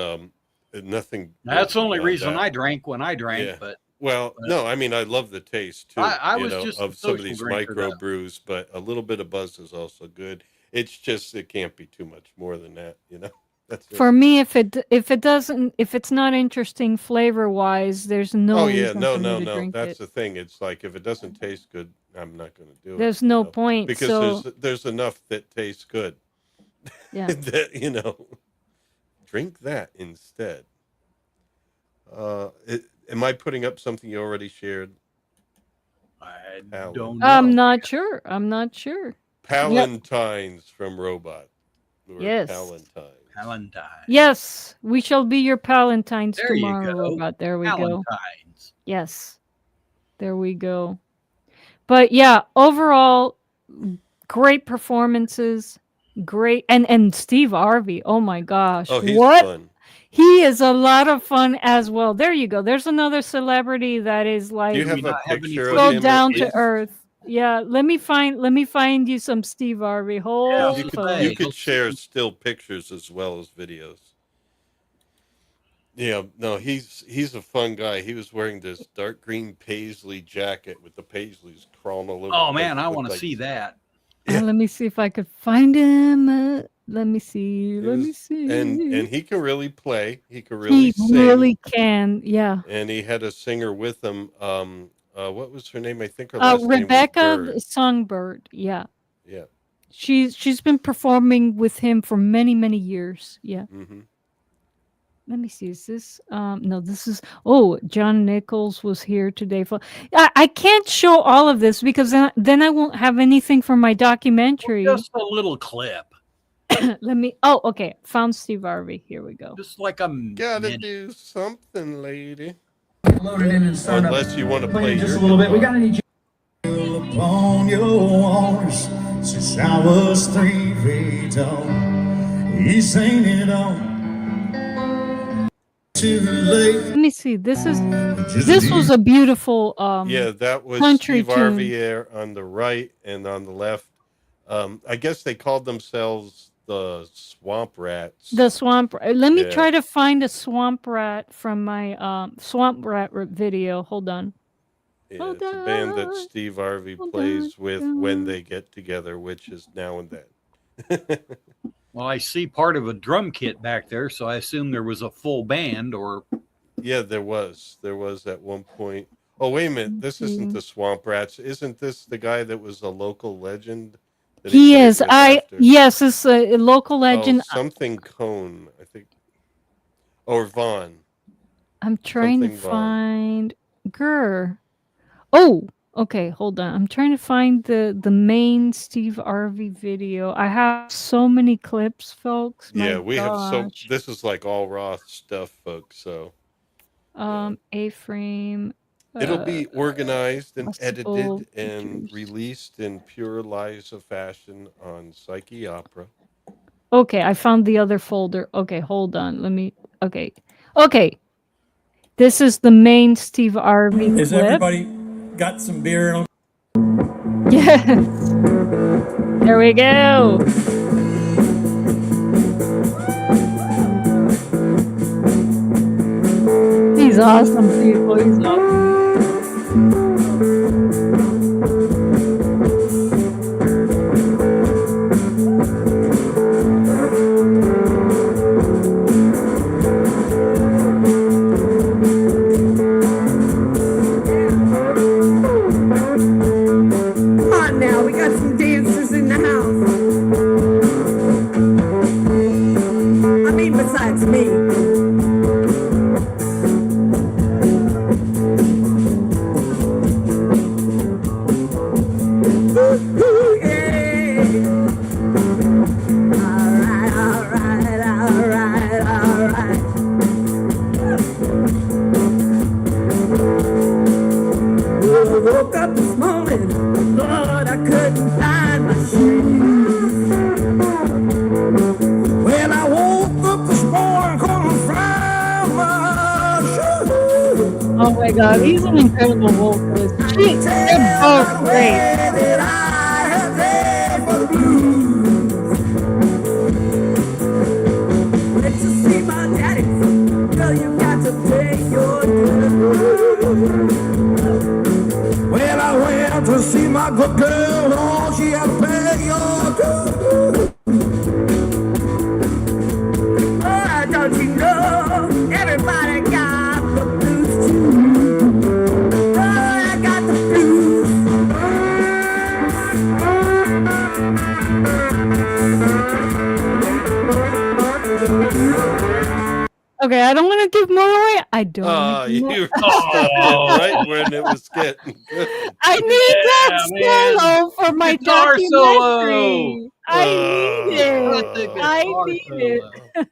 nothing That's good the only beyond reason that. I drank when I drank, Yeah. but Well, but no, I mean I love the taste I, too, I was just a of some of social these drinker micro though. brews, but a little bit of buzz is also good. It's just it can't be too much more than that. That's it. for me, if it's not interesting flavor-wise, there's no Oh yeah, reason no, for me no, to no. drink That's it. the thing. It's like if it doesn't taste good, I'm not going to do it, There's no point. because So, there's enough that tastes good yeah. that drink that instead. Am I putting up something you already shared? I Palin. don't I'm know. not sure. I'm not sure. Yep. Palantines from Robot. Or Yes. Palantines. Valentine. Yes, we shall be your Palantines There you tomorrow, go. robot. There we go. Valentines. Yes. There we go. But yeah, overall, great performances. Great. And Steve Harvey. Oh my gosh. Oh, he's What? fun. He is a lot of fun as well. There you go. There's another celebrity that is Do like you Do we have a not have any picture of so footage him at down yet? to least? earth. Yeah, let me find you some Steve Harvey. Yeah, I was You Hold gonna could on. you say, could let's see. share still pictures as well as videos. Yeah, no, he's a fun guy. He was wearing this dark green paisley jacket with the paisleys crawling all over the Oh place. man, It I looked want to like see that. yeah, Let me see if I could find him. Let me see. he Let me was and see. he can really play. He can really He sing, really can. Yeah. and he had a singer with him. What was her name? I think her last name was Rebecca Bird. Songbird. Yeah. Yeah. She's been performing with him for many, many years. Yeah. Mm-hmm. Let me see. Is this no, this is John Nichols was here today for I can't show all of this because then I won't have anything for my documentary. Just a little clip, Let me okay. Found Steve Harvey. Here we go. just like a Gotta minute. do something, lady. Loaded in and start up. Unless you want to play Just your a little bit. We guitar. got any upon your waters since I was 3 feet tall. He's saying it all. Too late. Let me see. This was a beautiful Yeah, that was country Steve tune. Harvey on the right, and on the left, I guess they called themselves the Swamp Rats. The Swamp. Let me Yeah. try to find a Swamp Rat from my Swamp Rat video. Hold on. Yeah, it's a band that Steve Harvey plays with when they get together, which is now and then. Well, I see part of a drum kit back there, so I assume there was a full band. Or Yeah, there was at one point. Oh, wait a minute, this isn't the Swamp Rats. Isn't this the guy that was a local legend? That He played is. with after? Yes, it's a local legend. Something Cone, I think, or Vaughn. I'm trying to something Vaughn. find Grr. Oh, okay, hold on. I'm trying to find the main Steve Harvey video. I have so many clips, folks. Yeah, My we have so. gosh. This is like all raw stuff, folks. So A-frame. it'll be organized and possible edited and features. released in pure Liza fashion on Psyche Opera. Okay, I found the other folder. Okay, hold on. Let me. Okay. This is the main Steve Harvey Is clip. everybody got some beer in them? Yes. There we go. He's awesome, people. He's awesome. Come on now, we got some dancers in the house. I mean, besides me. Ooh, yeah. All right. I woke up this morning, Lord, I couldn't find my shoes. Well, I woke up this morning, couldn't find my shoes. Oh my God, he's an incredible vocalist. They're both great. That I have paid for the blues. Went to see my daddy. Girl, you got to pay your dues. Well, I went to see my good girl. Oh, she had to pay your dues. Oh, don't you know everybody got the blues too? Oh, I got the blues. Okay, I don't want to give more away. I don't. Ah, wanna you give more- stopped it right when it was getting good. I need that man. solo for my Guitar documentary. solo. I need Oh. it. I Guitar need it. solo.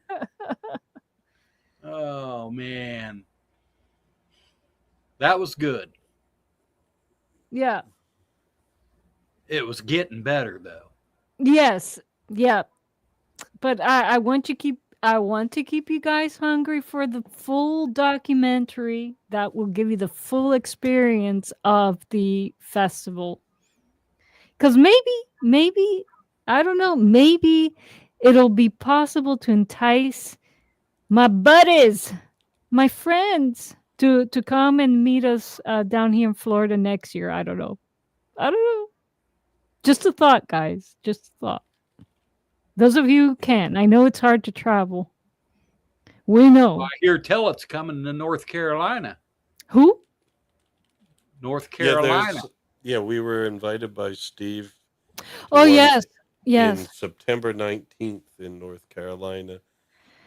Oh man, that was good. Yeah. It was getting better though. Yes. Yeah. But I want to keep you guys hungry for the full documentary that will give you the full experience of the festival. Cuz maybe I don't know, maybe it'll be possible to entice my buddies my friends to come and meet us down here in Florida next year. I don't know. I don't know. Just a thought, guys. Just a thought. Those of you who can, I know it's hard to travel. We Well, know. I hear tell it's coming to North Carolina. Who? North Yeah, Carolina. we were invited by Steve to Oh, one yes. in Yes. September 19th in North Carolina.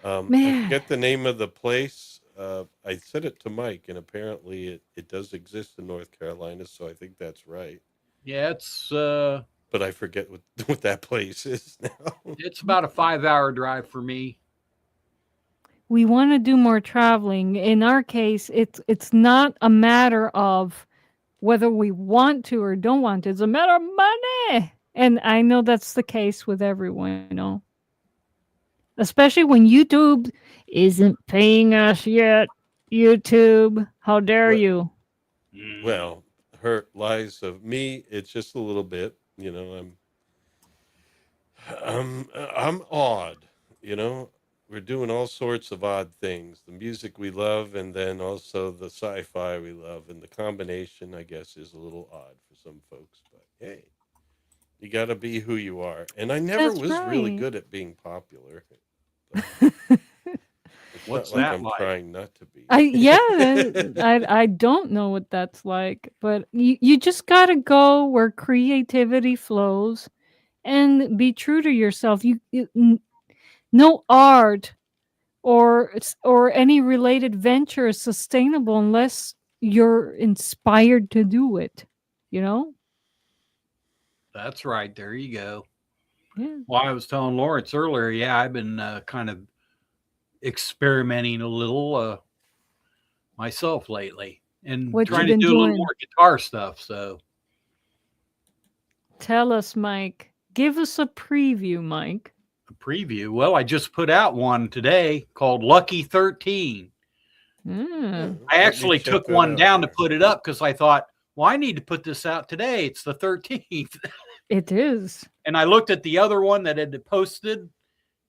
I Man. forget the name of the place. I said it to Mike, and apparently it does exist in North Carolina, so I think that's right. Yeah, it's But I forget what that place is now. about a 5-hour drive for me. We want to do more traveling. In our case, it's not a matter of whether we want to or don't want to. It's a matter of money. And I know that's the case with everyone, you know. Especially when YouTube isn't paying us yet. YouTube, how dare Well, you? well, her lies of me. It's just a little bit. I'm odd. You know, we're doing all sorts of odd things. The music we love, and then also the sci-fi we love, and the combination, I guess, is a little odd for some folks. But hey, you got to be who you are. And I never That's was really right. good at being popular. But it's not What's like that I'm like? trying not to be. I don't know what that's like, but you just gotta go where creativity flows and be true to yourself. No art or any related venture is sustainable unless you're inspired to do it. You know? That's right. There you go. Yeah. Well, I was telling Lawrence earlier, yeah, I've been kind of experimenting a little myself lately and What you trying to been do a little doing? more guitar stuff. So, Tell us, Mike. Give us a preview, Mike. a preview. Well, I just put out one today called Lucky 13. Mm, I Let me actually check took that one out down to here. put it up because I thought, well, I need to put this out today. It's the 13th. it is. And I looked at the other one that had posted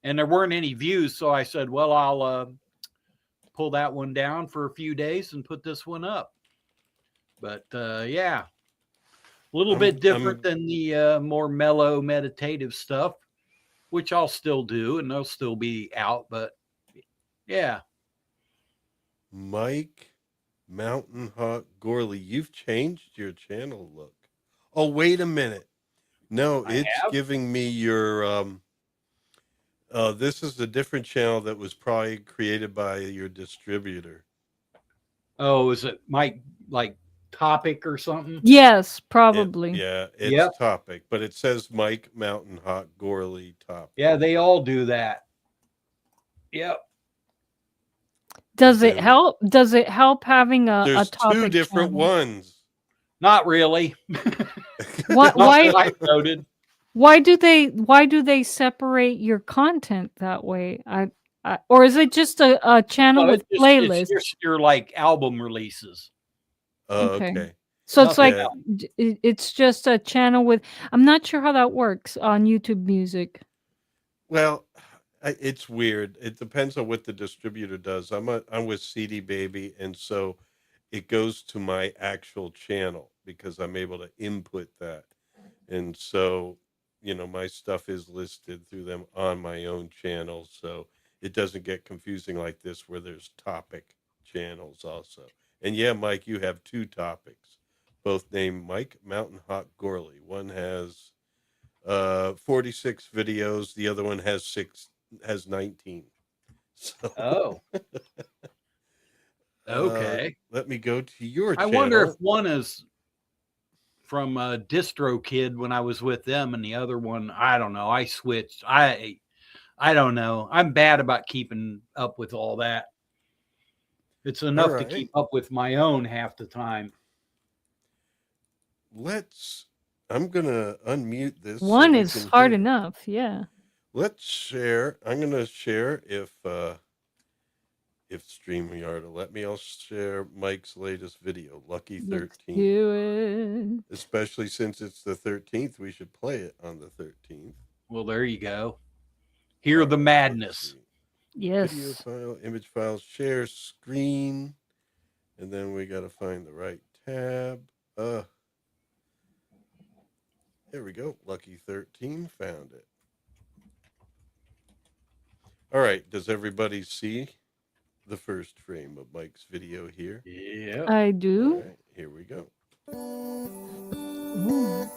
and there weren't any views. So I said, well, I'll pull that one down for a few days and put this one up. But yeah, a little bit different I'm than the more mellow meditative stuff, which I'll still do and they'll still be out. But yeah. Mike Mountain Hawk Gourley. You've changed your channel look. Oh, wait a minute. No, I it's have. giving me your this is a different channel that was probably created by your distributor. Oh, is it Mike like Topic or something? Yes, probably. It's Yep. Topic, but it says Mike Mountain Hawk Gourley Topic. Yeah, they all do that. Yep. Does it Then help? Does it help having a there's two topic different channel? ones. Not really. What? Not Why? that I noted. Why do they separate your content that way? Or is it just a channel No, with it's playlists? just your like album releases. Oh, Okay. okay. So it's like Nothing else. it's just a channel with. I'm not sure how that works on YouTube Music. Well, it's weird. It depends on what the distributor does. I'm with CD Baby, and so it goes to my actual channel because I'm able to input that. And so, my stuff is listed through them on my own channel, so it doesn't get confusing like this where there's topic channels also. And yeah, Mike, you have two topics, both named Mike Mountain Hawk Gourley. One has 46 videos, the other one has 19. So Oh, okay. let me go to your I wonder if channel. one is from DistroKid when I was with them, and the other one, I don't know. I switched. I don't know. I'm bad about keeping up with all that. It's All enough to right. keep up with my own half the time. I'm going to unmute this so One we is can hard hear. enough. Yeah. Let's share. I'm going to share if StreamYard will let me. I'll share Mike's latest video, Lucky Let's 13. do it. Especially since it's the 13th, we should play it on the 13th. Well, there you go. Hear the madness. Video Yes. file, image file, share screen. And then we got to find the right tab. There we go. Lucky 13 found it. All right. Does everybody see the first frame of Mike's video here? Yeah. I All do. right. Here we go. Ooh.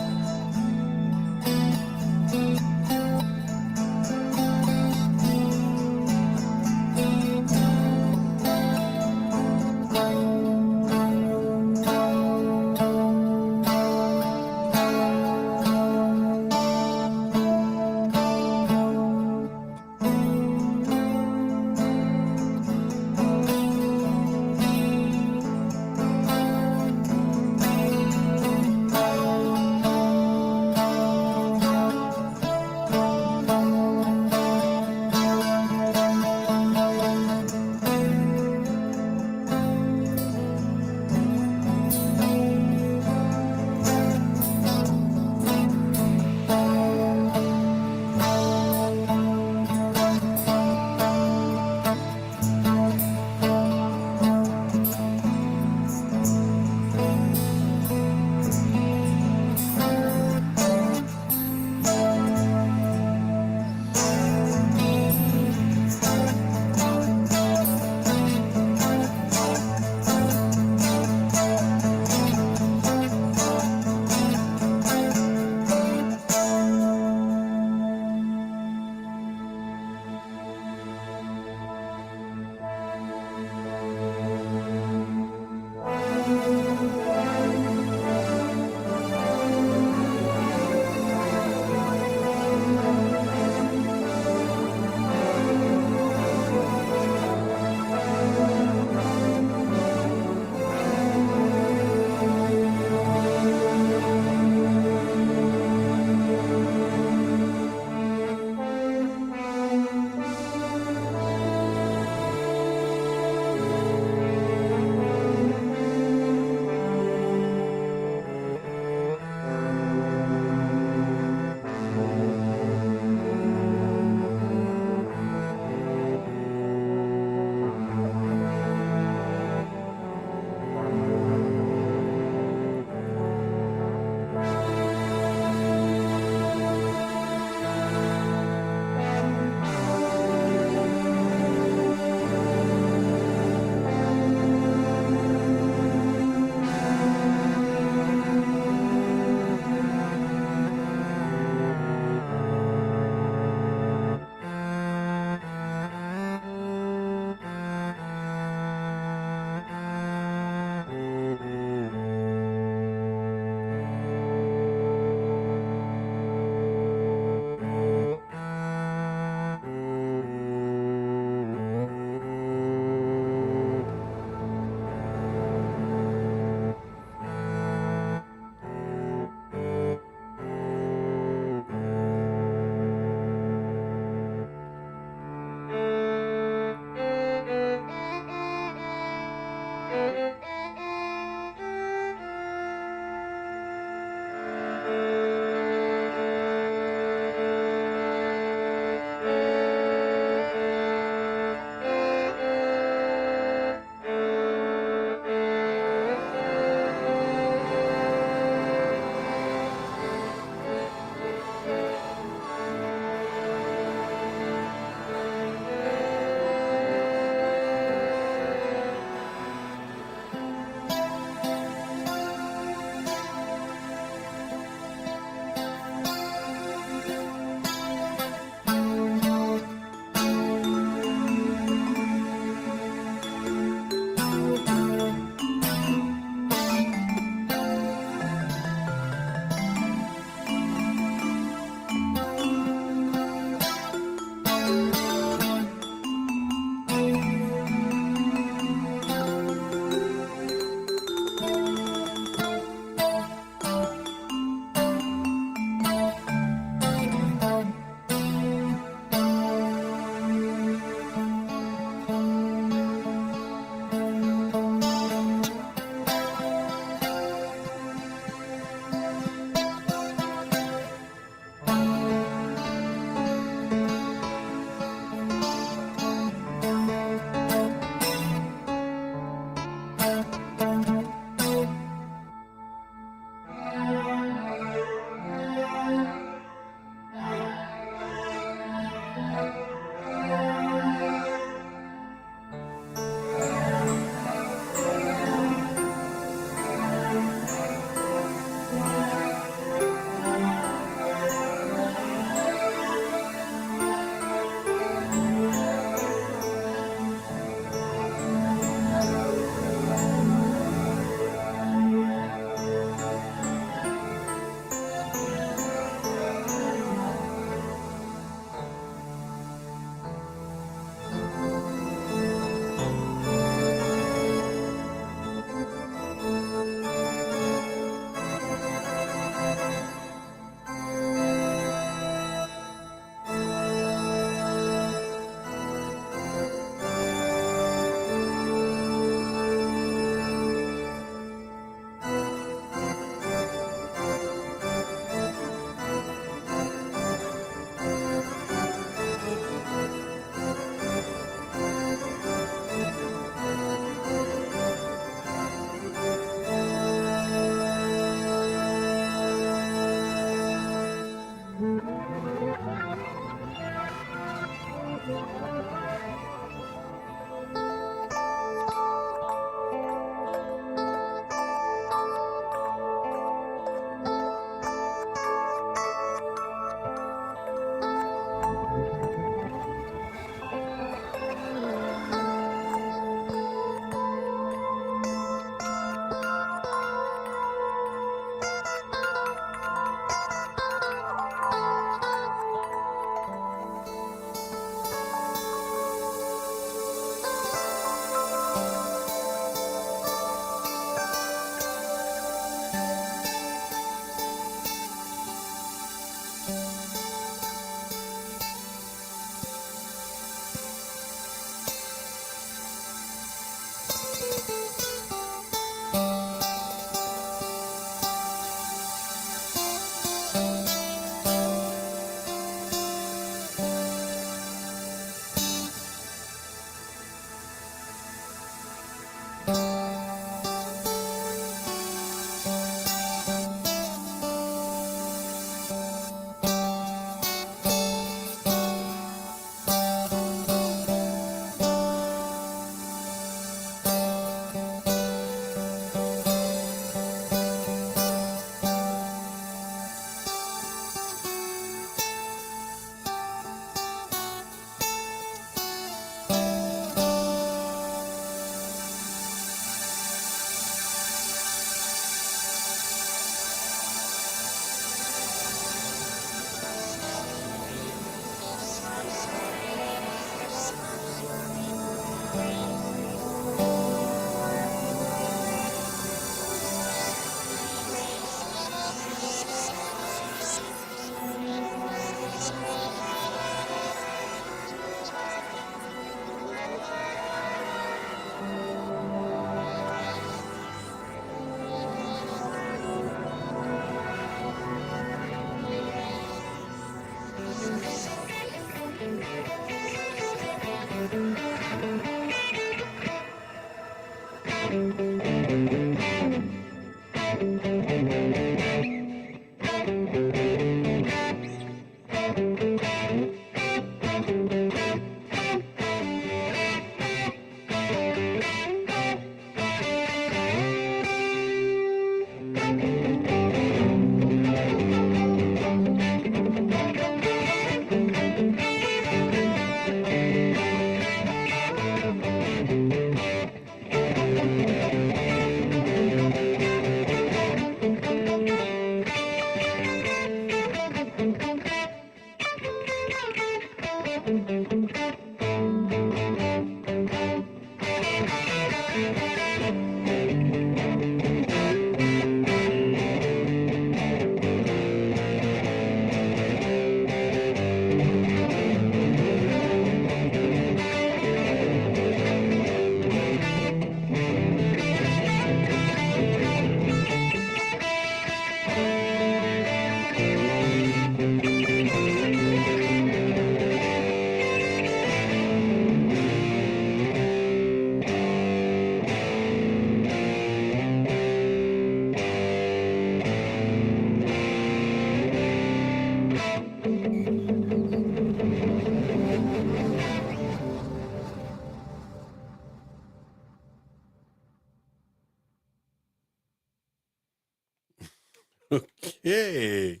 Okay.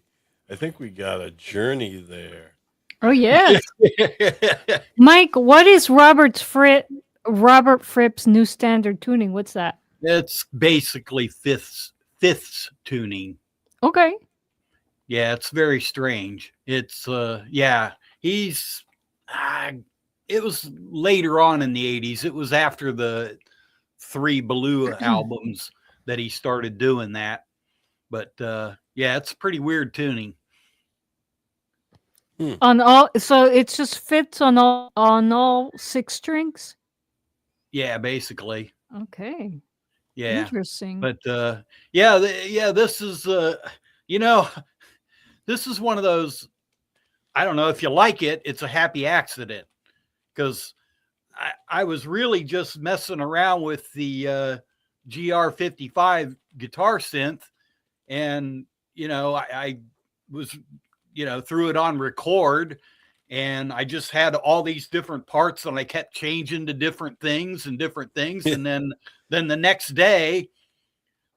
I think we got a journey there. Oh yes. Mike, what is Robert Fripp's new standard tuning? What's that? It's basically fifths tuning. Okay. Yeah, it's very strange. It's yeah, he's it was later on in the 80s. It was after the 3 Blue albums that he started doing that. But yeah, it's pretty weird tuning. On all, so it just fits on all 6 strings? Yeah, basically. Okay. Yeah. Interesting. But yeah, this is you know, this is one of those, I don't know if you like it, it's a happy accident, because I was really just messing around with the GR55 guitar synth, and I was threw it on record, and I just had all these different parts, and I kept changing to different things, and then the next day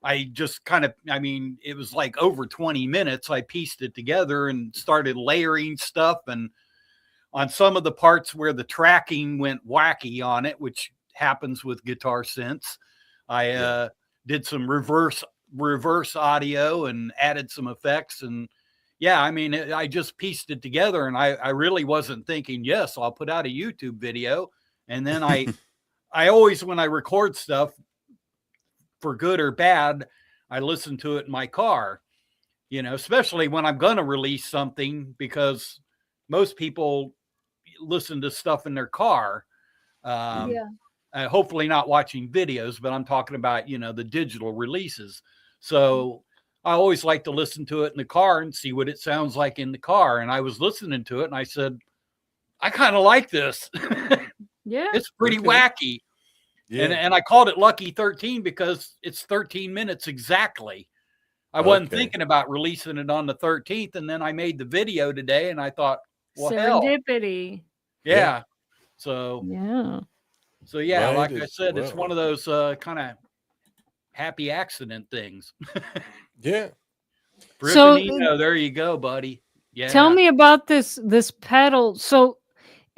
I just it was like over 20 minutes. I pieced it together and started layering stuff. And on some of the parts where the tracking went wacky on it, which happens with guitar synths, I did some reverse audio and added some effects. And yeah, I just pieced it together, and I really wasn't thinking, yes, I'll put out a YouTube video. And then I always, when I record stuff, for good or bad, I listen to it in my car, especially when I'm going to release something, because most people listen to stuff in their car. Hopefully not watching videos, but I'm talking about, the digital releases. So I always like to listen to it in the car and see what it sounds like in the car. And I was listening to it, and I said, I kind of like this. Yeah. It's pretty wacky. Yeah. And I called it Lucky 13 because it's 13 minutes exactly. I wasn't thinking about releasing it on the 13th, and then I made the video today, and I thought, well, serendipity. Hell. Yeah. So yeah, Might like I as said, well. it's one of those kind of happy accident things. Yeah. So there you go, buddy. Yeah. Tell me about this pedal. So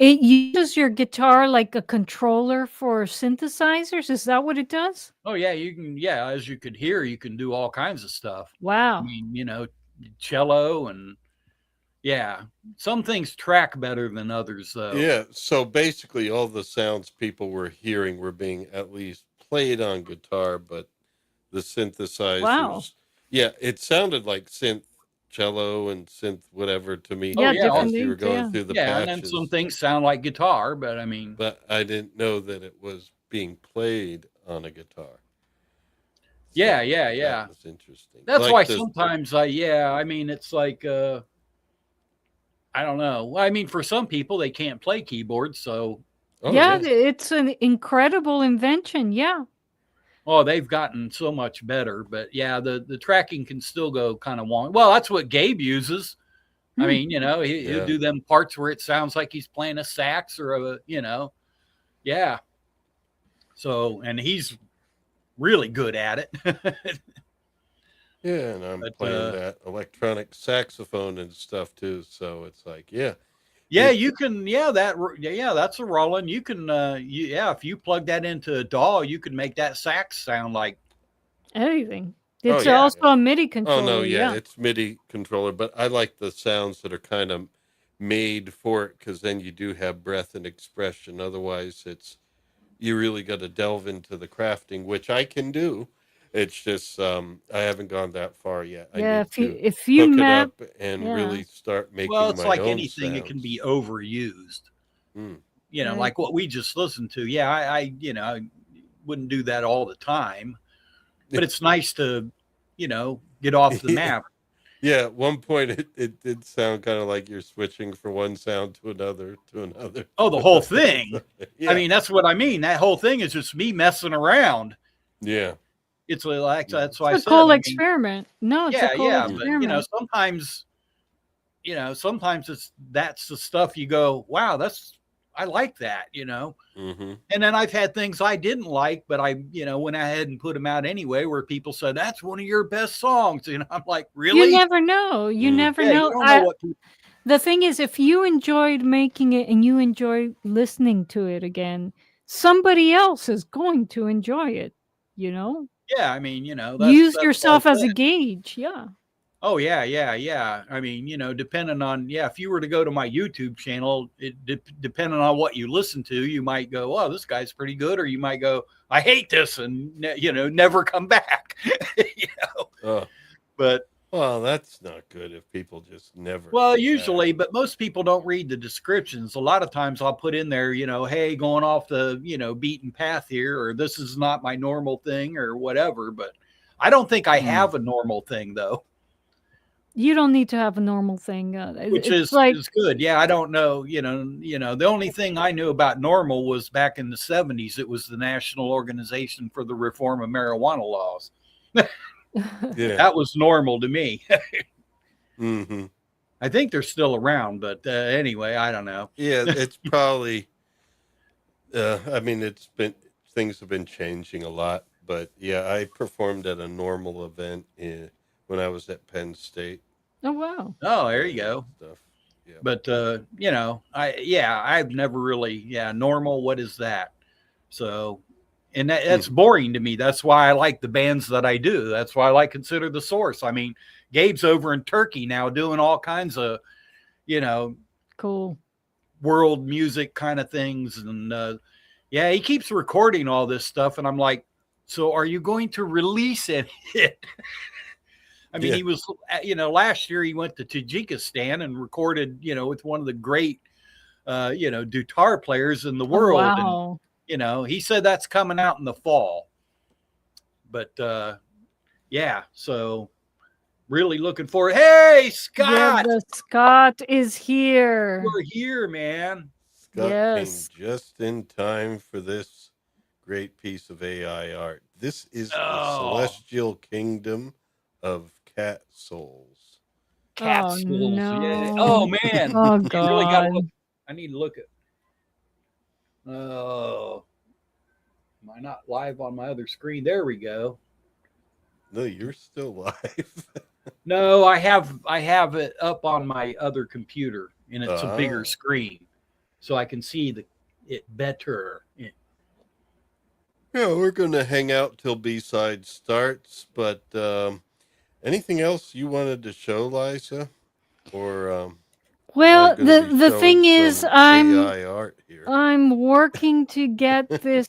it uses your guitar like a controller for synthesizers? Is that what it does? Oh yeah, you can. Yeah, as you could hear, you can do all kinds of stuff. Wow. Cello, and yeah, some things track better than others, though. Yeah. So basically, all the sounds people were hearing were being at least played on guitar, but the synthesizers. Wow. Yeah, it sounded like synth cello and synth whatever to me. Yeah, as you were going through the patches. And then some things sound like guitar, but But I didn't know that it was being played on a guitar. So yeah. That was interesting. That's why sometimes it's like I don't know. For some people they can't play keyboards, so it's an incredible invention. Yeah. Oh, they've gotten so much better, but yeah, the tracking can still go kind of wonky. Well, that's what Gabe uses. I mean, he'll do them parts where it sounds like he's playing a sax or yeah. So, and he's really good at it. Yeah, and I'm playing that electronic saxophone and stuff too. So it's like, yeah, It- you can. That's a Roland. You can. If you plug that into a DAW, you can make that sax sound like anything. It's also a MIDI controller. Oh no, it's MIDI controller, but I like the sounds that are kind of made for it because then you do have breath and expression. Otherwise, you really got to delve into the crafting, which I can do. It's just I haven't gone that far yet. Yeah, I need if you hook map it up and really start making. Well, it's my like own anything; sounds. it can be overused. Mm. Like what we just listened to. Yeah, I wouldn't do that all the time, but it's nice to, get off the map. Yeah, at one point it did sound kind of like you're switching from one sound to another to another. Oh, the whole thing. Yeah. I mean, that's what I mean. That whole thing is just me messing around. Yeah. It's like that's why it's a cool experiment. No, it's a cool experiment. But sometimes that's the stuff you go, wow, I like that, Mm-hmm. And then I've had things I didn't like, but I, went ahead and put them out anyway, where people said that's one of your best songs. I'm like, really? You never know. You never know. You don't know what the thing is, if you enjoyed making it and you enjoy listening to it again, somebody else is going to enjoy it. Yeah, I mean, use yourself as a gauge. Yeah. Oh yeah. I mean, depending on if you were to go to my YouTube channel, depending on what you listen to, you might go, "Oh, this guy's pretty good," or you might go, "I hate this," and never come back. But well, that's not good if people just never. Well, usually, but most people don't read the descriptions. A lot of times I'll put in there, hey, going off the, beaten path here, or this is not my normal thing or whatever. But I don't think I have a normal thing, though. You don't need to have a normal thing. Which is good. Yeah, I don't know. The only thing I knew about normal was back in the 70s. It was the National Organization for the Reform of Marijuana Laws. Yeah, that was normal to me. Mm-hmm. I think they're still around, but anyway, I don't know. Yeah, it's probably. I mean, things have been changing a lot, but yeah, I performed at a normal event when I was at Penn State. Oh wow! Oh, there you go. Stuff. Yeah. But I've never really normal. What is that? So. And that's boring to me. That's why I like the bands that I do. That's why I like Consider the Source. I mean, Gabe's over in Turkey now doing all kinds of, cool world music kind of things. And he keeps recording all this stuff. And I'm like, so are you going to release it? I mean, he was, last year he went to Tajikistan and recorded, with one of the great, dutar players in the world. Oh, wow. And, he said that's coming out in the fall. But so really looking forward. Hey, Scott! Yeah, Scott is here. We're here, man. Scott came just in time for this great piece of AI art. This is the Celestial Kingdom of Cat Souls. Cat Souls. No. Yeah. Oh man. Oh God. Really gotta look. I need to look at. Oh, am I not live on my other screen? There we go. No, you're still live. No, I have it up on my other computer, and it's a bigger screen, so I can see it better. Yeah, we're gonna hang out till B-side starts, but anything else you wanted to show, Liza, or well, the thing is, I'm working to get this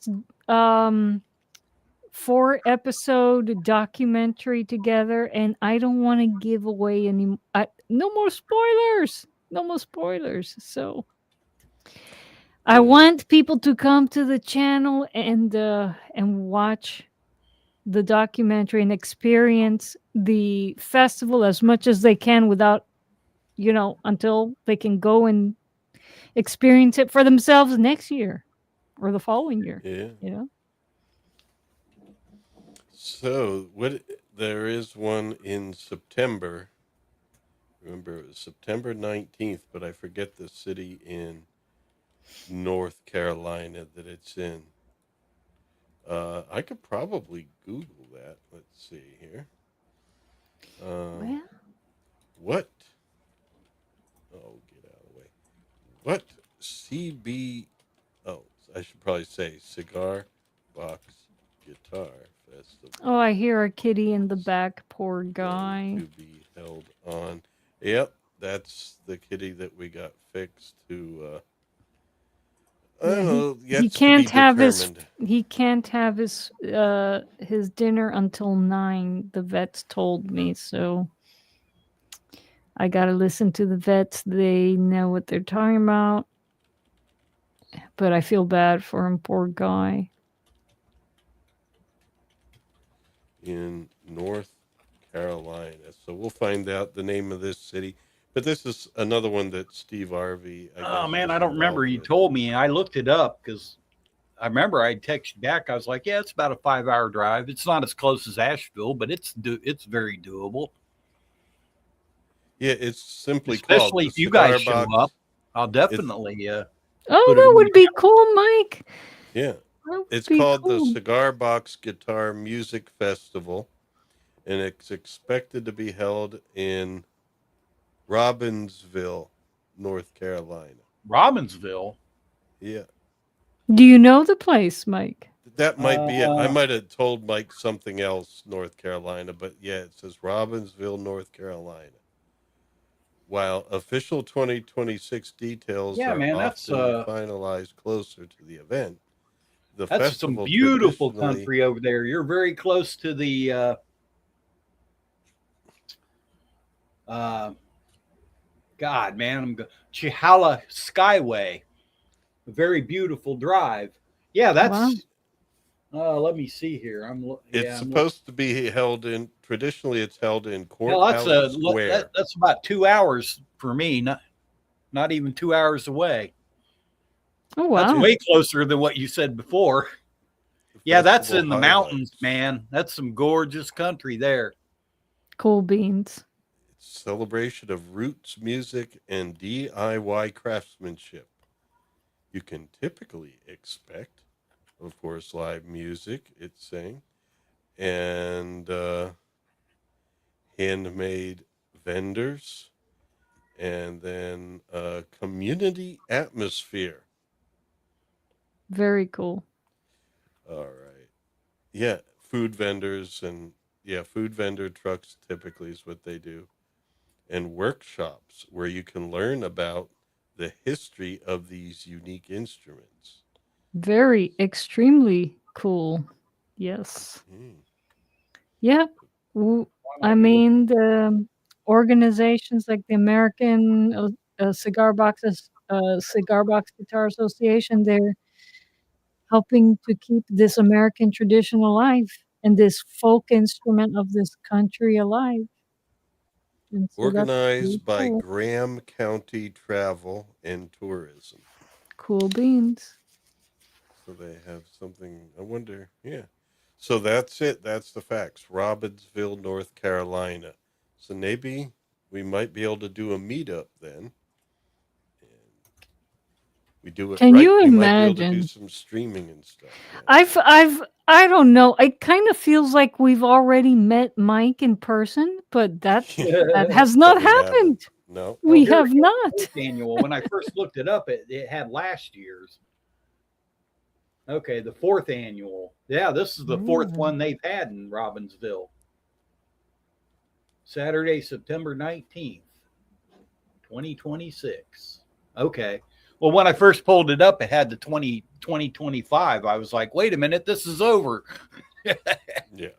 4-episode documentary together, and I don't want to give away any. No more spoilers. No more spoilers. So I want people to come to the channel and watch the documentary and experience the festival as much as they can without, until they can go and experience it for themselves next year or the following year. Yeah. So what? There is one in September. Remember, it was September 19th, but I forget the city in North Carolina that it's in. I could probably Google that. Let's see here. Well, What? Oh, get out of the way. What CB? Oh, I should probably say Cigar Box Guitar Festival. oh, I hear a kitty in the back. Poor Going guy. to be held on. Yep, that's the kitty that we got fixed. Who? I don't know. He Yet to be can't have determined. his dinner until 9. The vets told me so. I gotta listen to the vets. They know what they're talking about. But I feel bad for him, poor guy. In North Carolina. So we'll find out the name of this city. But this is another one that Steve Harvey. Oh man, I don't remember. You told me, and I looked it up because I remember I texted back. I was like, "Yeah, it's about a 5-hour drive. It's not as close as Asheville, but it's very doable." Yeah, it's simply Especially called if the you guys Cigar show Box. up, I'll definitely. Oh, put it that on would the be cool, Mike. Yeah, That would it's be called the cool. Cigar Box Guitar Music Festival, and it's expected to be held in Robbinsville, North Carolina. Robbinsville. Yeah, Do you know the place, Mike? that might be it. I might have told Mike something else, North Carolina, but yeah, it says Robbinsville, North Carolina. While official 2026 details Yeah, are man, often finalized closer to the event, the that's some festival beautiful traditionally country over there. You're very close to the. God, man, Chihala Skyway, a very beautiful drive. Yeah, that's. Wow. Let me see here. it's supposed to be held in. Traditionally, it's held in Hell, Courthouse Square. that's about 2 hours for me. Not even 2 hours away. Oh, wow. That's way closer than what you said before. Yeah, that's Festival in the highlights. mountains, man. That's some gorgeous country there. Cool beans. It's celebration of roots music and DIY craftsmanship. You can typically expect, of course, live music, it's saying, and handmade vendors, and then community atmosphere. Very cool. All right. Yeah, food vendors and food vendor trucks typically is what they do. And workshops where you can learn about the history of these unique instruments. Very extremely cool. Yes. Yep. I mean, the organizations like the American Cigar Box Guitar Association, they're helping to keep this American tradition alive and this folk instrument of this country alive. And so that's pretty Organized by cool. Graham County Travel and Tourism. Cool beans. So they have something, I wonder, yeah. So that's it. That's the facts. Robbinsville, North Carolina. So maybe we might be able to do a meetup then. We do it Can right. you We might be able to do imagine? some streaming and stuff. Yeah. I don't know. It kind of feels like we've already met Mike in person, but that has not But we haven't. happened. No. We Here have we go. not. Annual. When I first looked it up, it had last year's. Okay, the 4th annual. Yeah, this is the 4th one they've had in Robbinsville. Saturday, September 19th, 2026. Okay. Well, when I first pulled it up, it had the 2025. I was like, wait a minute, this is over. Yeah.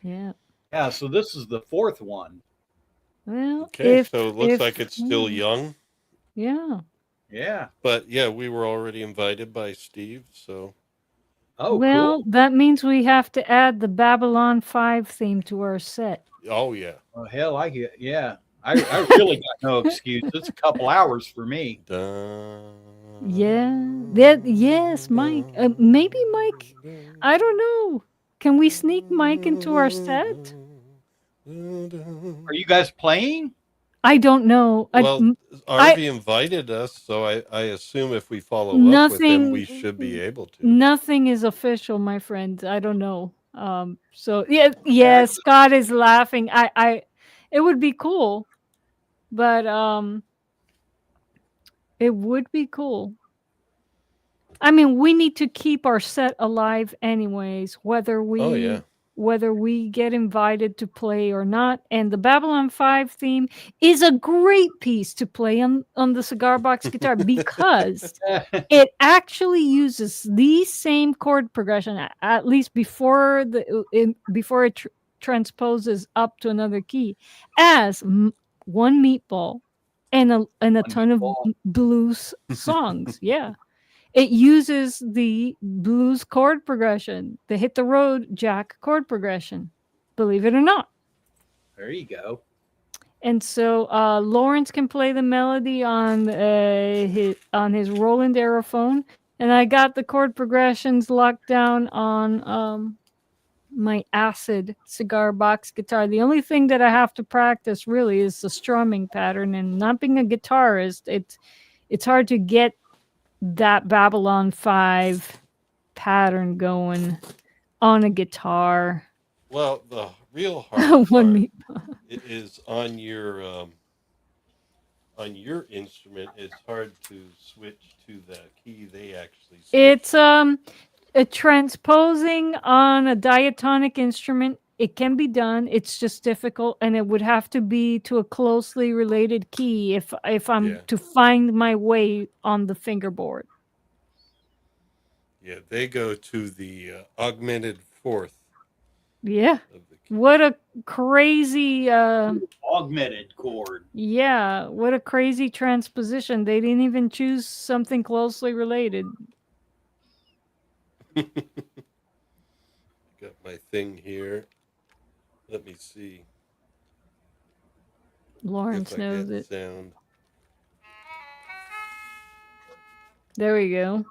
Yeah. Yeah, so this is the 4th one. Well, Okay, so it looks like it's still young. Yeah. Yeah. But yeah, we were already invited by Steve, so. Oh, well, cool. that means we have to add the Babylon 5 theme to our set. Oh, yeah. Oh, hell, I really got no excuse. It's a couple hours for me. Yeah. Yes, Mike. Maybe Mike, I don't know. Can we sneak Mike into our set? Are you guys playing? I don't know. Well, I Arby invited us, so I assume if we follow up with him, we should be nothing able to. nothing is official, my friend. I don't know. So yeah, Okay. Scott is laughing. It would be cool, but it would be cool. I mean, we need to keep our set alive anyways, Oh yeah. whether we get invited to play or not. And the Babylon 5 theme is a great piece to play on the cigar box guitar because it actually uses the same chord progression, at least before before it transposes up to another key, as one meatball and a ton of blues songs. Yeah. It uses the blues chord progression, the hit the road Jack chord progression, believe it or not. There you go. And so Lawrence can play the melody on his Roland Aerophone, and I got the chord progressions locked down on my Acid cigar box guitar. The only thing that I have to practice really is the strumming pattern, and not being a guitarist, it's hard to get that Babylon 5 pattern going on a guitar. Well, the real hard One part is on your instrument. It's hard to switch to the key they actually switch. It's a transposing on a diatonic instrument. It can be done. It's just difficult, and it would have to be to a closely related key if I'm to find my way on the fingerboard. Yeah, they go to the augmented fourth. Yeah. What a crazy augmented chord. Yeah, what a crazy transposition. They didn't even choose something closely related. Got my thing here. Let me see. Lawrence knows it. Sound. There we go.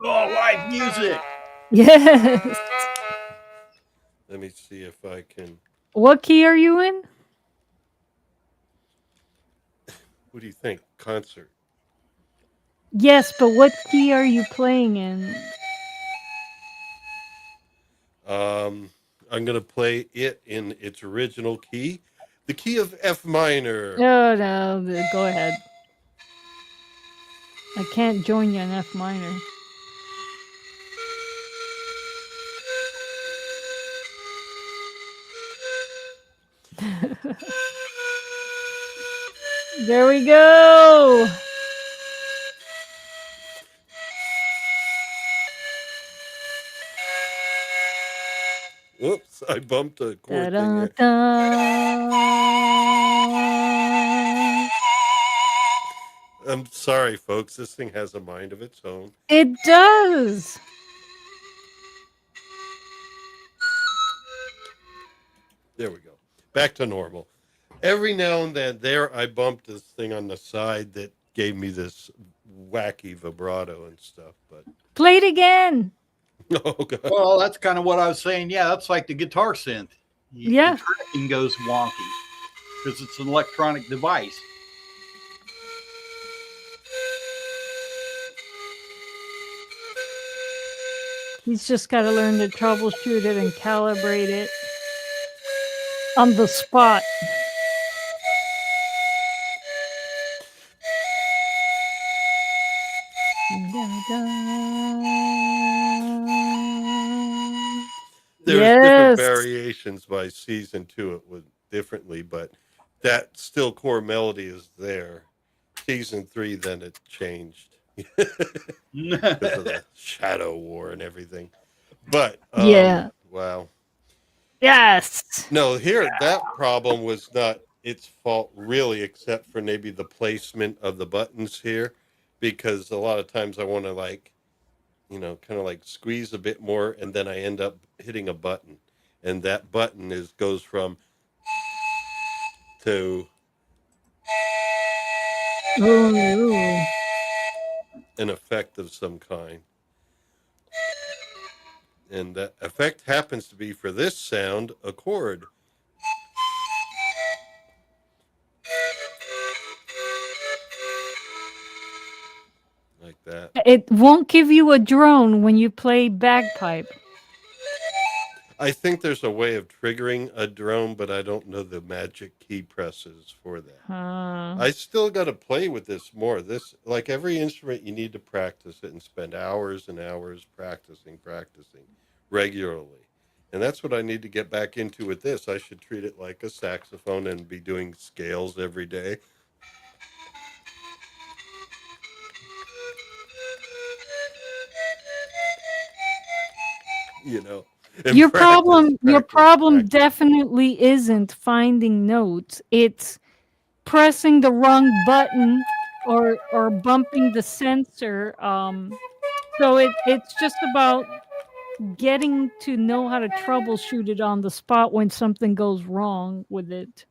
Oh, live music. Yes. Let me see if I can. What key are you in? What do you think? Concert. Yes, but what key are you playing in? I'm gonna play it in its original key, the key of F minor. Oh no, go ahead. I can't join you in F minor. There we go. Oops, I bumped a chord thing there. I'm sorry, folks. This thing has a mind of its own. It does. There we go. Back to normal. Every now and then I bumped this thing on the side that gave me this wacky vibrato and stuff. But play it again. Oh, God. Well, that's kind of what I was saying. Yeah, that's like the guitar synth. Yeah. The tracking goes wonky because it's an electronic device. He's just got to learn to troubleshoot it and calibrate it on the spot. There's different variations by season 2. It was differently, but that still core melody is there. Season 3, then it changed because of the Shadow War and everything. But wow. Yes. No, here that problem was not its fault really, except for maybe the placement of the buttons here, because a lot of times I want to kind of like squeeze a bit more, and then I end up hitting a button, and that button goes from to an effect of some kind. And the effect happens to be, for this sound, a chord. Like that. It won't give you a drone when you play bagpipe. I think there's a way of triggering a drone, but I don't know the magic key presses for that. I still got to play with this more. This, like every instrument, you need to practice it and spend hours and hours practicing regularly. And that's what I need to get back into with this. I should treat it like a saxophone and be doing scales every day. You know, Your problem practice. definitely isn't finding notes. It's pressing the wrong button or bumping the sensor. So it's just about getting to know how to troubleshoot it on the spot when something goes wrong with it.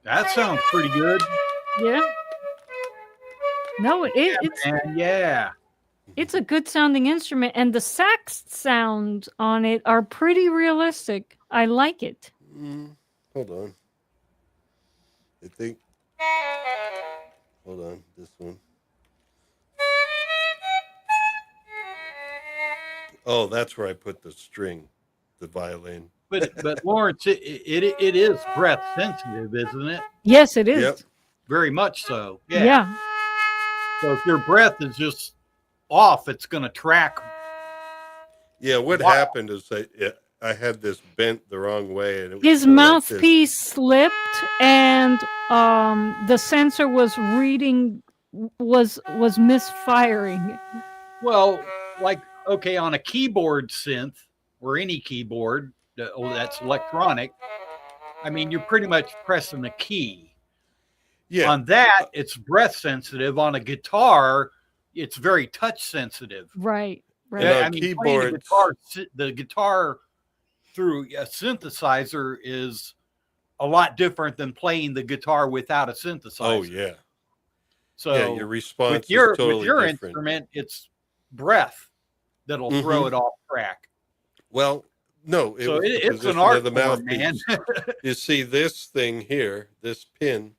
That sounds pretty good. Yeah. No, it's And yeah. It's a good sounding instrument, and the sax sounds on it are pretty realistic. I like it. Hold on. I think. Hold on. This one. Oh, that's where I put the string, the violin. But Lawrence, it is breath sensitive, isn't it? Yes, it is. Yep. Very much so. Yeah. So if your breath is just off, it's going to track. Yeah, what happened is I had this bent the wrong way, and it was His kinda like mouthpiece slipped, and the sensor was misfiring. Well, like, okay, on a keyboard synth or any keyboard that's electronic, I mean, you're pretty much pressing a key. Yeah. On that, it's breath sensitive. On a guitar, it's very touch sensitive. Right. And on I mean, keyboards, the guitar through a synthesizer is a lot different than playing the guitar without a synthesizer. Oh yeah. So yeah, your response with your is totally different. instrument, it's breath that'll throw it off track. Well, no, it's an art of the form, man. You see this thing here, this pin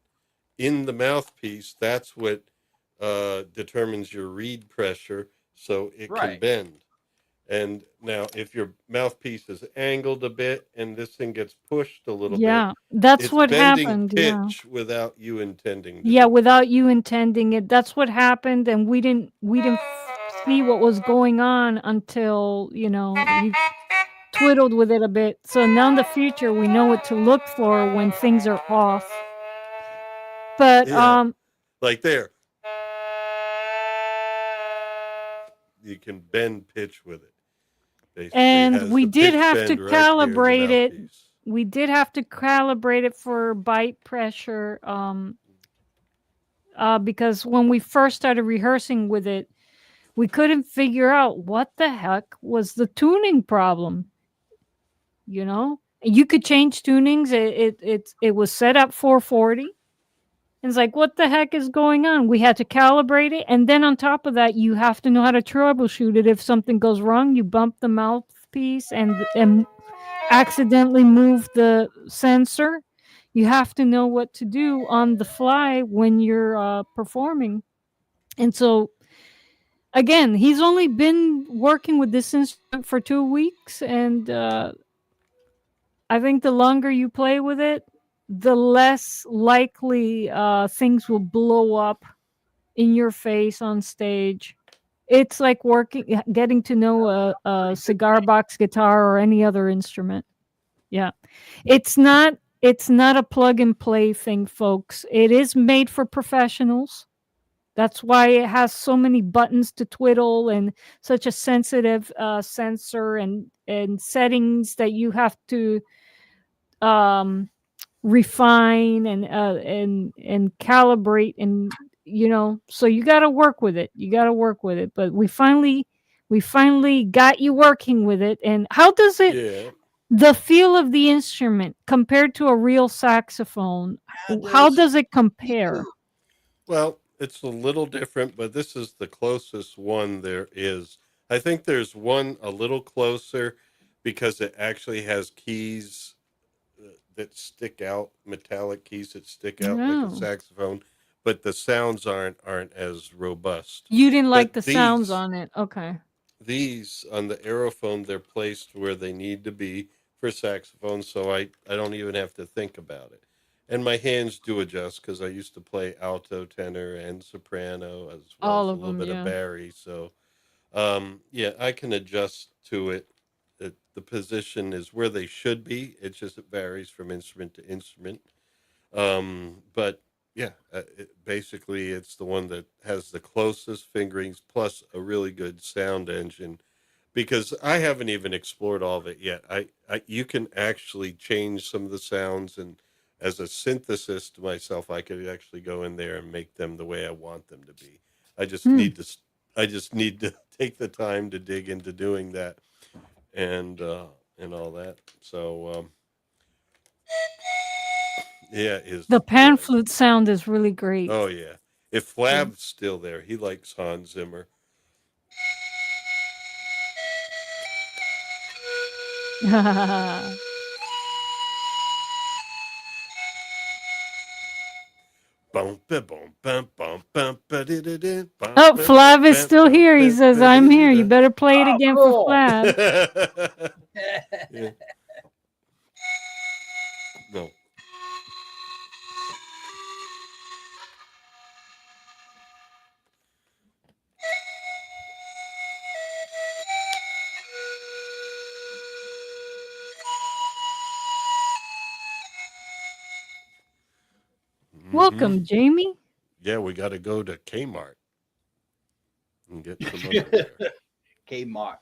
in the mouthpiece, that's what determines your reed pressure, so it can bend. And now if your mouthpiece is angled a bit and this thing gets pushed a little bit, Yeah, that's it's what bending happened. pitch without you intending to. Yeah, without you intending it. That's what happened, and we didn't see what was going on until, you twiddled with it a bit. So now in the future, we know what to look for when things are off. But like there, you can bend pitch with it. Basically, and we did have to calibrate it. mouthpiece. We did have to calibrate it for bite pressure, because when we first started rehearsing with it, we couldn't figure out what the heck was the tuning problem. You could change tunings. It was set up 440. It's like, what the heck is going on? We had to calibrate it, and then on top of that, you have to know how to troubleshoot it. If something goes wrong, you bump the mouthpiece and accidentally move the sensor. You have to know what to do on the fly when you're performing. And so, again, he's only been working with this instrument for 2 weeks, and I think the longer you play with it, the less likely things will blow up in your face on stage. It's like getting to know a cigar box guitar or any other instrument. Yeah. It's not a plug and play thing, folks. It is made for professionals. That's why it has so many buttons to twiddle and such a sensitive sensor and settings that you have to refine and calibrate, and so you got to work with it. But we finally got you working with it. And how does it The feel of the instrument compared to a real saxophone, how does it compare? Well, it's a little different, but this is the closest one there is. I think there's one a little closer because it actually has keys that stick out, metallic keys that stick out like a Oh. saxophone, but the sounds aren't as robust. You didn't like But the sounds on it. Okay. these on the aerophone, they're placed where they need to be for saxophone, so I don't even have to think about it. And my hands do adjust because I used to play alto, tenor, and soprano, as well All as a of little them, bit of yeah. bari. So yeah, I can adjust to it. The position is where they should be. It just varies from instrument to instrument. But yeah, basically it's the one that has the closest fingerings plus a really good sound engine because I haven't even explored all of it yet. You can actually change some of the sounds, and as a synthesis to myself, I could actually go in there and make them the way I want them to be. I just Hmm. need to I just need to take the time to dig into doing that and all that. So yeah, The is pan yeah. flute sound is really great. Oh yeah. If Yeah. Flab's still there, he likes Hans Zimmer. Oh, Flav is still here. He says, I'm here. You better play it Oh, again for cool. Flav. Yeah. No. Welcome, Jamie. Yeah, we got to go to Kmart and get some underwear. Kmart.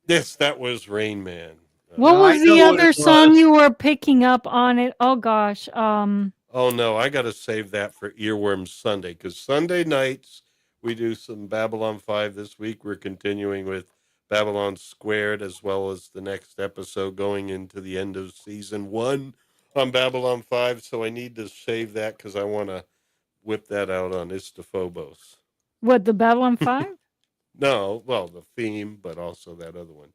Yes, that was Rain Man. What No, I was the know what other it song was. you were picking up on it? Oh gosh. Oh no, I got to save that for Earworm Sunday because Sunday nights we do some Babylon 5 this week. We're continuing with Babylon Squared as well as the next episode going into the end of season 1 on Babylon 5. So I need to save that because I want to whip that out on Istophobos. What, the Babylon 5? No, well, the theme, but also that other one.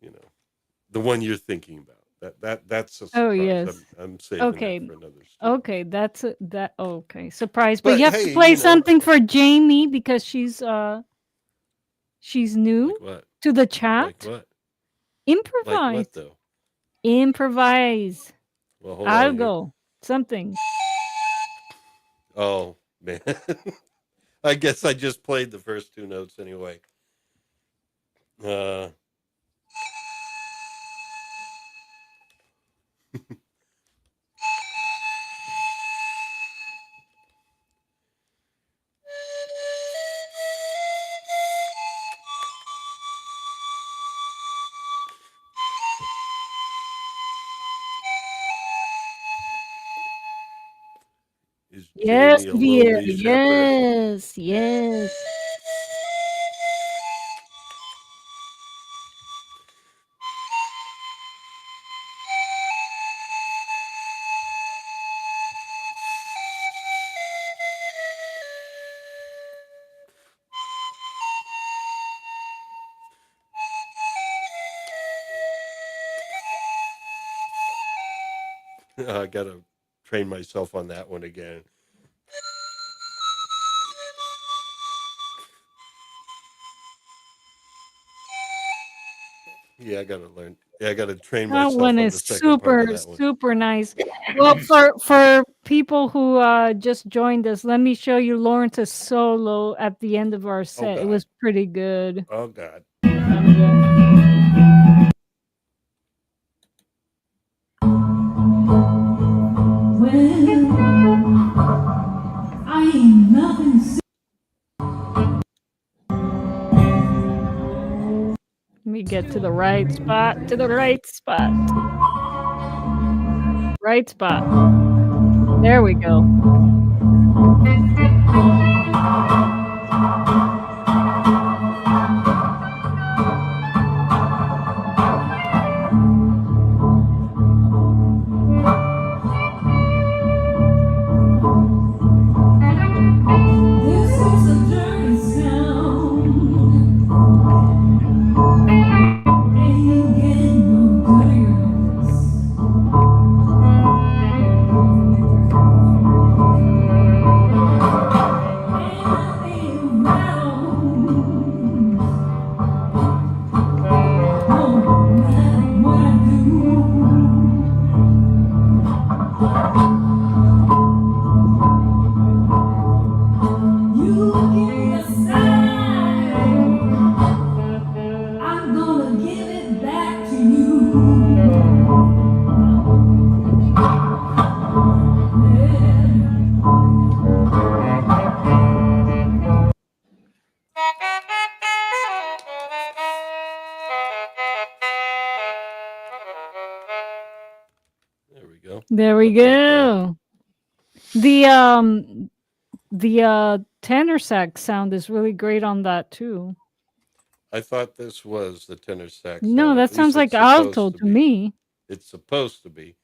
You know, the one you're thinking about. That's a surprise. Oh yes. I'm saving Okay. that for another story. Okay, that's that okay. Surprise. But But you have hey, to play you know, something for Jamie because she's new like what? to the Like chat. what? Like Improvise. what though? Improvise. Well, hold I'll on. go. Something. Oh man, I guess I just played the first two notes anyway. Is Yes, Jamie a dear. lonely shepherd? Yes, yes. I gotta train myself on that one again. Yeah, I gotta learn. Yeah, I gotta train That myself one on is the second part of super, that one. super nice. Well, for people who just joined us, let me show you Lawrence's solo at the end of our set. It was pretty good. Oh God. I ain't nothing. Let me get to the right spot. To the right spot. Right spot. There we go. go. There we Something like that. go. The tenor sax sound is really great on that too. I thought this was the tenor sax No, sound. At that least sounds like it's supposed alto to to be. me. It's supposed to be.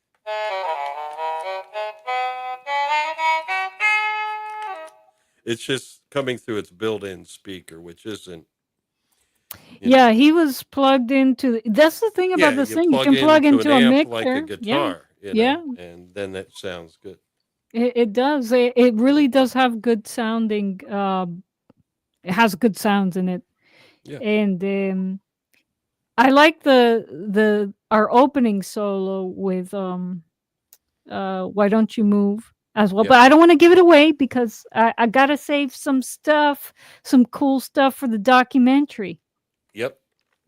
It's just coming through its built-in speaker, which isn't. Yeah, he was plugged into. That's the thing about Yeah, this you thing. You plug can plug into an into a amp like a mixer. Yeah, guitar, yeah, and then it sounds good. it does. It really does have good sounding. It has good sounds in it, Yeah. and I like the our opening solo with Why Don't You Move as well. Yep. But I don't want to give it away because I gotta save some stuff, some cool stuff for the documentary. Yep.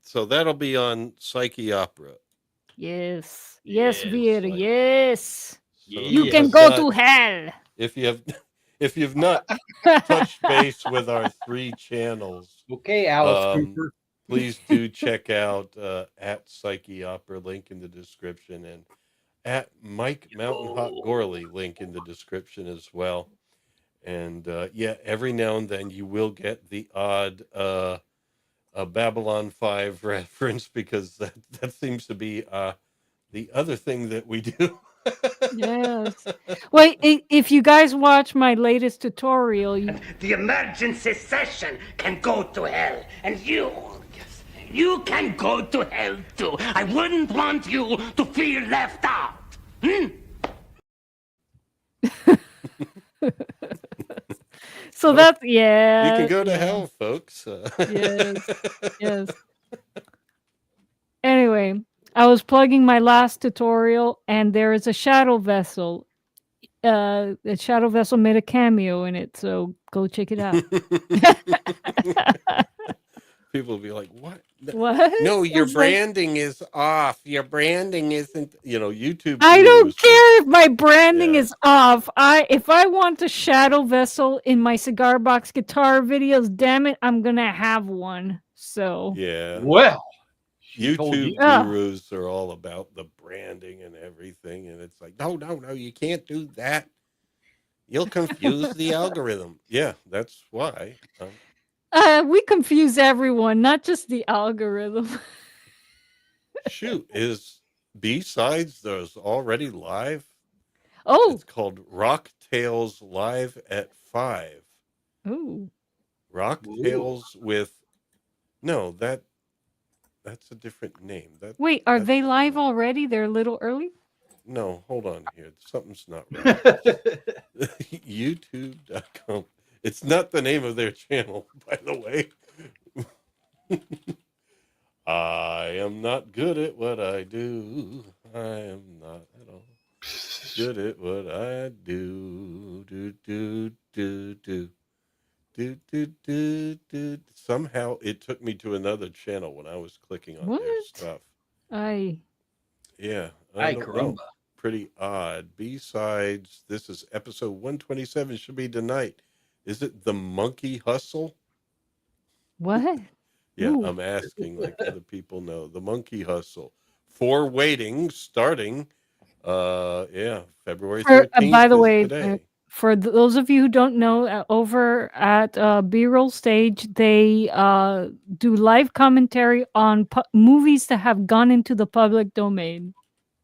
So that'll be on Psyche Opera. Yes, yes, Yes. Veer, Like, yes. so You if can you've go not, to hell. if you have, if you've not touched base with our 3 channels, Okay, Alice um, Cooper. please do check out at Psyche Opera, link in the description, and at Mike Mountain Hot Gourley, link in the description as well. And yeah, every now and then you will get the odd a Babylon 5 reference, because that seems to be the other thing that we do. Yes. Well, if you guys watch my latest tutorial, The emergency session can go to hell, and you can go to hell too. I wouldn't want you to feel left out. so that's yeah. You can go to yeah. hell, folks. Yes. Yes. Anyway, I was plugging my last tutorial, and there is a shadow vessel. The shadow vessel made a cameo in it, so go check it out. People will be like, "What? What? No, your It's like, branding is off. Your branding isn't." YouTube. I don't gurus care if my branding Yeah. is off. If I want a shadow vessel in my cigar box guitar videos, damn it, I'm gonna have one. So Yeah. Well, she told YouTube you. gurus are all about the branding and everything, and it's like, no, you can't do that. You'll confuse the algorithm. Yeah, that's why. we confuse everyone, not just the algorithm. Shoot, is B-Sides there's already live? Oh, It's called Rock Tales Live at 5. ooh. Rock Tales with no, that's a different name. Wait, are that's they live already? They're a little early? No, hold on here. Something's not right. YouTube.com. It's not the name of their channel, by the way. I am not good at what I do. I am not at all good at what I do. Do. Somehow it took me to another channel when I was clicking on their What? stuff. Yeah, I Ay, don't know. caramba. Pretty odd. B-Sides, this is episode 127, should be tonight. Is it The Monkey Hustle? What? Yeah, Ooh. I'm asking like other people know. The Monkey Hustle. 4 waiting, starting, February 13th By the is way, today. for those of you who don't know, over at B-Roll Stage, they do live commentary on movies that have gone into the public domain.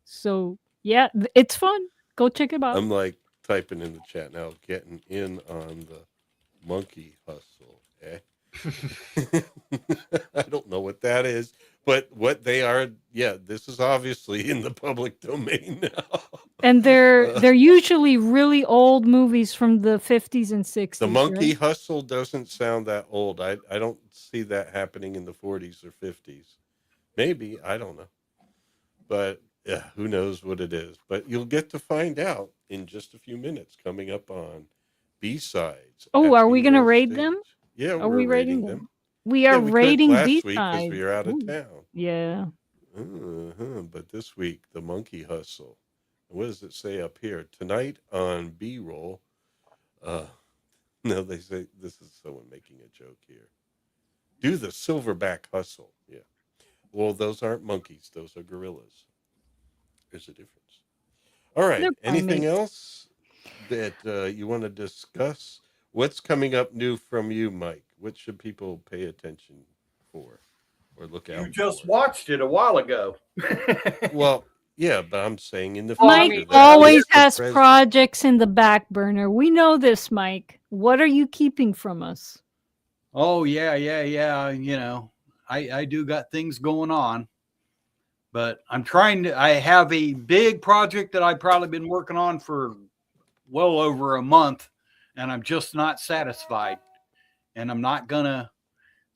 So, yeah, it's fun. Go check it out. I'm like typing in the chat now, getting in on the Monkey Hustle. Eh? I don't know what that is, but what they are, this is obviously in the public domain now. And they're usually really old movies from the 50s and 60s. The Monkey right? Hustle doesn't sound that old. I don't see that happening in the 40s or 50s. Maybe, I don't know. But yeah, who knows what it is. But you'll get to find out in just a few minutes, coming up on B-Sides. Oh, at are we going to B-Roll raid Stage. them? Yeah, Are we're we rating raiding them. We are we raiding last B-Sides. week because we were out of town. Yeah. But this week, the Monkey Hustle. What does it say up here? Tonight on B-Roll. No, they say this is someone making a joke here. Do the silverback hustle. Yeah. Well, those aren't monkeys. Those are gorillas. There's a difference. All right. They're Anything primates. else that you want to discuss? What's coming up new from you, Mike? What should people pay attention for or look You out just for? watched it a while ago. Well, yeah, but I'm saying in the Well, I Mike future. mean, That's always just the has present. projects in the back burner. We know this, Mike. What are you keeping from us? oh yeah. You know, I do got things going on, but I'm trying to. I have a big project that I've probably been working on for well over a month, and I'm just not satisfied. And I'm not gonna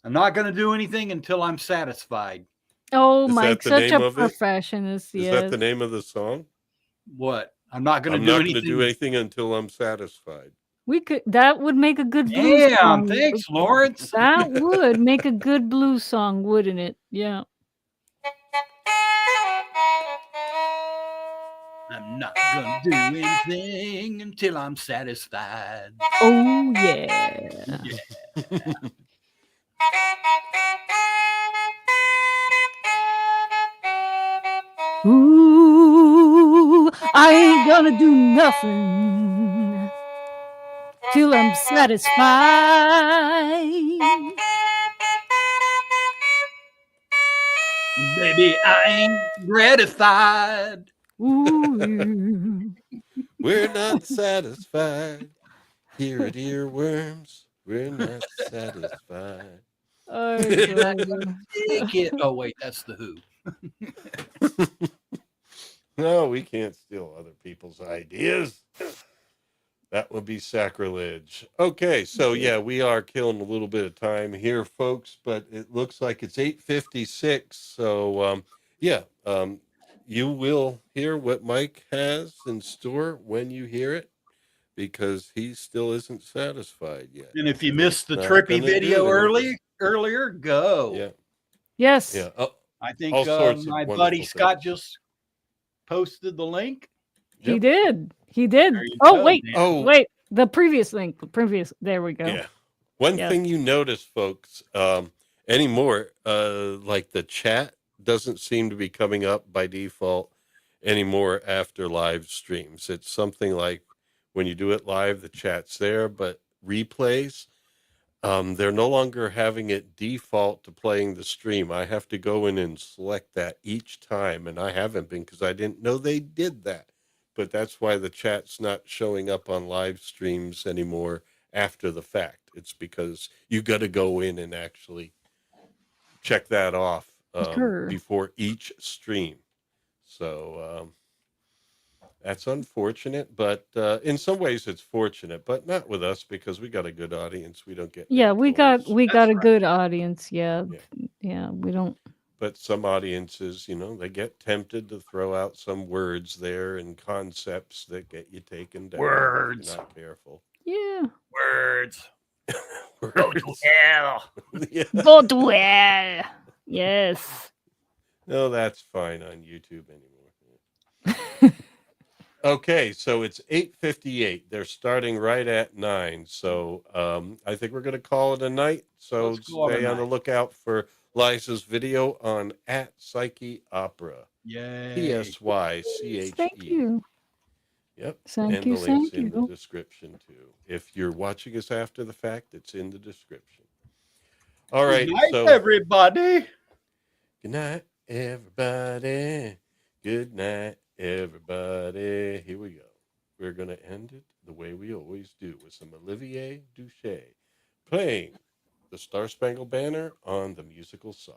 do anything until I'm satisfied. Oh, Is that Mike, the such name a of it? perfectionist. Is that Yes. the name of the song? What? I'm not gonna I'm do not going to do anything. anything until I'm satisfied. That would make a good blues Damn, song. thanks, Lawrence. That would make a good blues song, wouldn't it? Yeah. I'm not gonna do anything until I'm satisfied. Oh yeah. Yeah. Ooh, I ain't gonna do nothing till I'm satisfied. Baby, I ain't gratified. Ooh. We're not satisfied. Here at Earworms, we're not satisfied. I Let told you. take it. Oh wait, that's the Who. No, we can't steal other people's ideas. That would be sacrilege. Okay, so yeah, we are killing a little bit of time here, folks, but it looks like it's 8:56. So yeah, you will hear what Mike has in store when you hear it because he still isn't satisfied yet. And if you So missed he's the not trippy gonna do video anything. earlier, go. Yeah, Yes, yeah. Oh, I think all sorts of my buddy wonderful Scott things. just posted the link. he Yep. did. He There did. you Oh, go, wait. Dan. Oh, Wait. The previous link. The previous. There we go. yeah. One Yes. thing you notice, folks, anymore, like the chat doesn't seem to be coming up by default anymore after live streams. It's something like when you do it live, the chat's there, but replays, they're no longer having it default to playing the stream. I have to go in and select that each time, and I haven't been because I didn't know they did that. But that's why the chat's not showing up on live streams anymore after the fact. It's because you got to go in and actually check that off Sure. before each stream. So that's unfortunate, but in some ways it's fortunate, but not with us because we got a good audience. We don't get Yeah, many trolls. we got That's a right. good audience. Yeah. Yeah. Yeah, we don't. But some audiences, they get tempted to throw out some words there and concepts that get you taken down if Words. you're not careful. Yeah. Words. Go to Words. hell. Yeah. Go to hell. Yes. No, that's fine on YouTube anymore. Okay, so it's 8:58. They're starting right at 9. So I think we're going to call it a night. So Let's call it a stay on the night. lookout for Liza's video on at Psyche Opera. Yay. PSYCHE. Thank you. Yep. Thank And you. the link's Thank in the you. description too. If you're watching us after the fact, it's in the description. All Good right. night, So everybody. good night, everybody. Good night, everybody. Here we go. We're going to end it the way we always do with some Olivier Duché playing the Star Spangled Banner on the musical side.